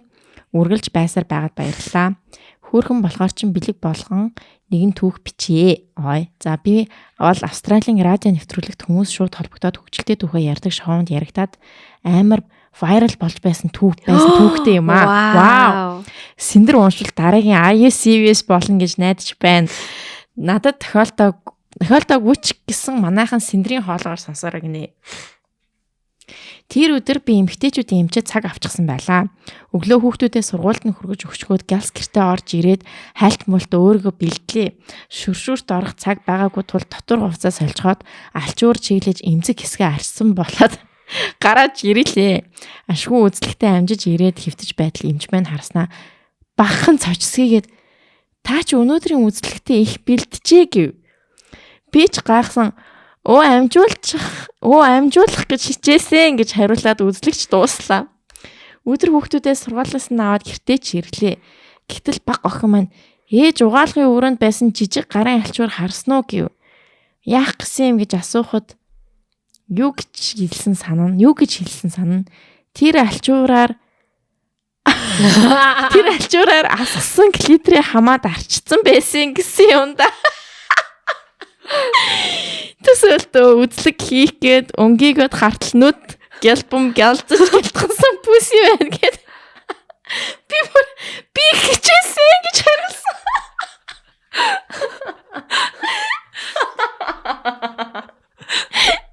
үргэлж байсаар байгаад баярлалаа. Хөөрхөн болохоор чин бэлэг болгон нэгэн түүх бичээ. Ой. За би бол Австралийн радио нэвтрүүлэгт хүмүүс шууд холбогдоод хөгжилтэй түүхээ ярьдаг шоунд яригадаад амар viral болж байсан түүхтэй юм аа. Вау. Синдэр уншвал дараагийн ICVS болно гэж найдаж байна. Надад тохиолдог үуч гэсэн манайхан Синдрийн хоолоор сонсороо гинэ. Тэр өдөр би эмэгтэйчүүдийн эмчээд цаг авчихсан байлаа. Өглөө хүүхдүүдээ сургуульд нь хүргэж өгчгөөд галс гэртээ орж ирээд хальт мулт өөрийгөө бэлдлээ. Шүршүүрт орох цаг байгаагүй тул дотор хувцас солилцоход алчуур чиглэж эмзэг хэсгээ арчсан болоод гараад ирэлээ. Ашгүй үзлэгтээ амжиж ирээд хөвтөж байтал эмч маань харснаа багхан цочсгийгээд та ч өнөөдрийн үзлэгтээ их бэлджээ гэв. Би ч гайхсан амжуулах гэж хичээсэн гэж хариулаад үзлэгч дууслаа. Өдөр хүүхдүүдээ сургуулиас нь аваад гэртээ ч ирлээ. Гэтэл баг охин маань ээж угаалгын өрөөнд байсан жижиг гарын алчуур харсан уу гэв. Яах гэсэн юм гэж асуухад юу гэж хэлсэн санана. Тэр алчуураар асгасан клитрийн хамаад арчсан байсан гэсэн юм да. Төсөөлтөө үзлэг хийх гээд өнгийгөд хартлнууд гялбум гялзаж гэлтгсэн бүс юм байна гэд. Би хичээсэн гэж хариулсан.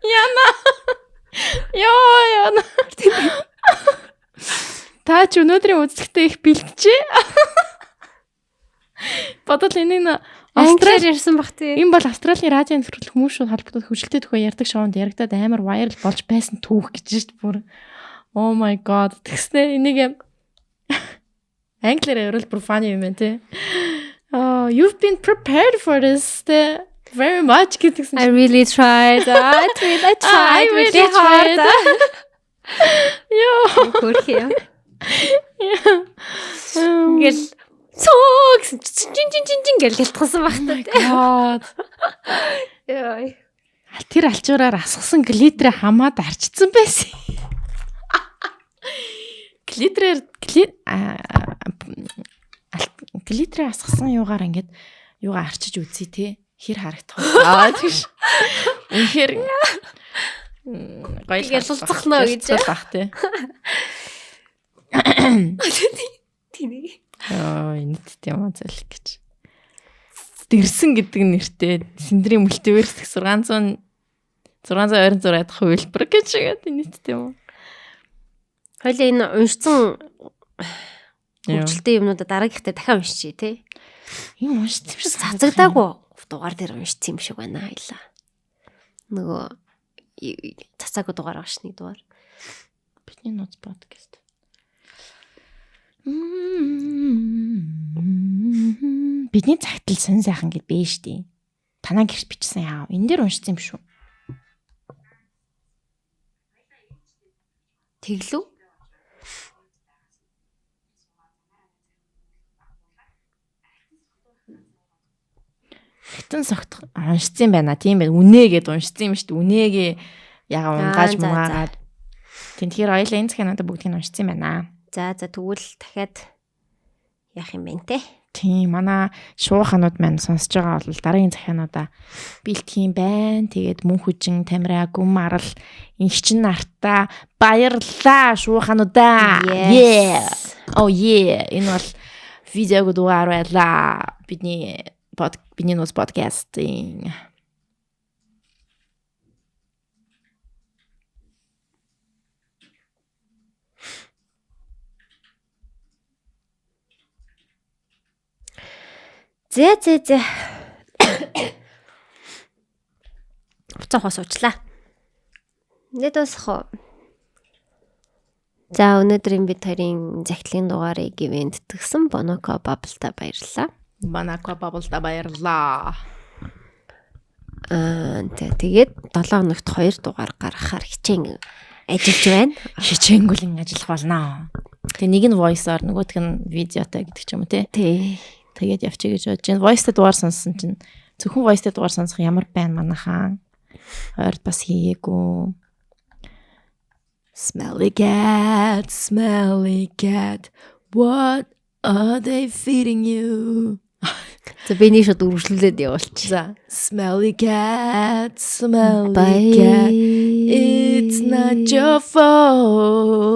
Яна. Та ч өнөөдрийн үзлэгтээ их бэлтжээ. Бодол энийг Австрали ирсэн бах тий. Энэ бол Австралийн радио нэвтрүүлэг хүмүүс шууд холбогдоод хөгжилтэй тухай ярьдаг шоунд яригадаад амар viral болж байсан түүх гэж шүү дээ бүр. Oh my god. Тэгснэ энийг англиар ярил бүр funny юм байна тий. Oh, you've been prepared for this very much гэсэн. I really tried. I tried really hard. Яа. Хөрхий. Гэл цогс чин гэл гэлтгсэн багтаа. God. Яа. Тэр алчуураар асгасан глитрээ хамаад арчсан байсан. Глитрээ асгасан юугаар ингээд юугаа арчиж үзье те. Хэр харагдах вэ? Тийш. Үнэхээр гоё ялцахнаа гэж бах те. Тэнийг нийттэй юм зэлэх гэж. Дэрсэн гэдэг нэртэй Синдрийн мультиверс 626 дахь хувилбар гэж гэдэг нийттэй юм. Хойлоо энэ уншсан хөгжилтэй юмнуудаа дараагийнхтай дахиад уншчихъя те. Ийм уншсан юм шиг цацагдаагүй. дугаар дээр уншсан юм шиг байна хоёлаа. Нөгөө цацаагүй дугаар байгаа ш нэг дугаар. Бидний нууц подкаст. Бидний цагтл сонь сайхан гэд бэ штий. Танаа гэрч бичсэн яа. Энэ дээр уншсан юм шүү. Тэглүү? Хитэн согт уншсан байна. Тийм байх. Үнэ гэд уншсан юм шүү дээ. Үнэгээ яга унгааж муугаад. Тэгэхээр хоёлаа энэ захиануудаа бүгдийг нь уншсан байна. За тэгвэл дахиад яах юм бэ те? Тийм манай шууханууд маань сонсож байгаа бол дараагийн захиануудаа бэлтгэх юм байна. Тэгээд мөн хүчин тамираа гүм арал инхчин нартаа баярлаа шуухануудаа. Yeah. Oh yeah. Энэ бол видеог дугаар байлаа. Бидний нууц подкастинг. Зэ. Буцаа хосуучлаа. Нэт усах. За өнөөдрийн бид хоёрын захидлын дугаарыг ивент тгсэн Bonoco Bubble-та баярлалаа. Bonoco Bubble-та баярлалаа. Тэгээд 7 хоногт 2 дугаар гаргахаар хичээн ажиллаж байна. Хичээнгүлэн ажиллах болно. Тэгээ нэг нь voice-оор нөгөөх нь видеотой гэдэг ч юм уу тий. Тэгээд явчих гэж бодож байна. Voice-тэй дугаар сонссон чинь зөвхөн voice-тэй дугаар сонсох ямар байна манайхаа. Ойрд бас хийгээгүй. Smelly cat, what are they feeding you? За би нэг шууд үргэлжлүүлээд явуулчих. За smelly cat, it's not your fault.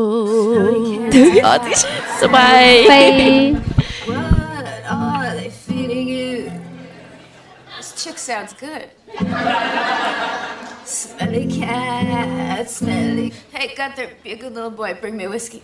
Bye. What are they feeding you? This chick sounds good. Smelly cat, smelly. Hey, Gunther, be a good little boy. Bring me whiskey.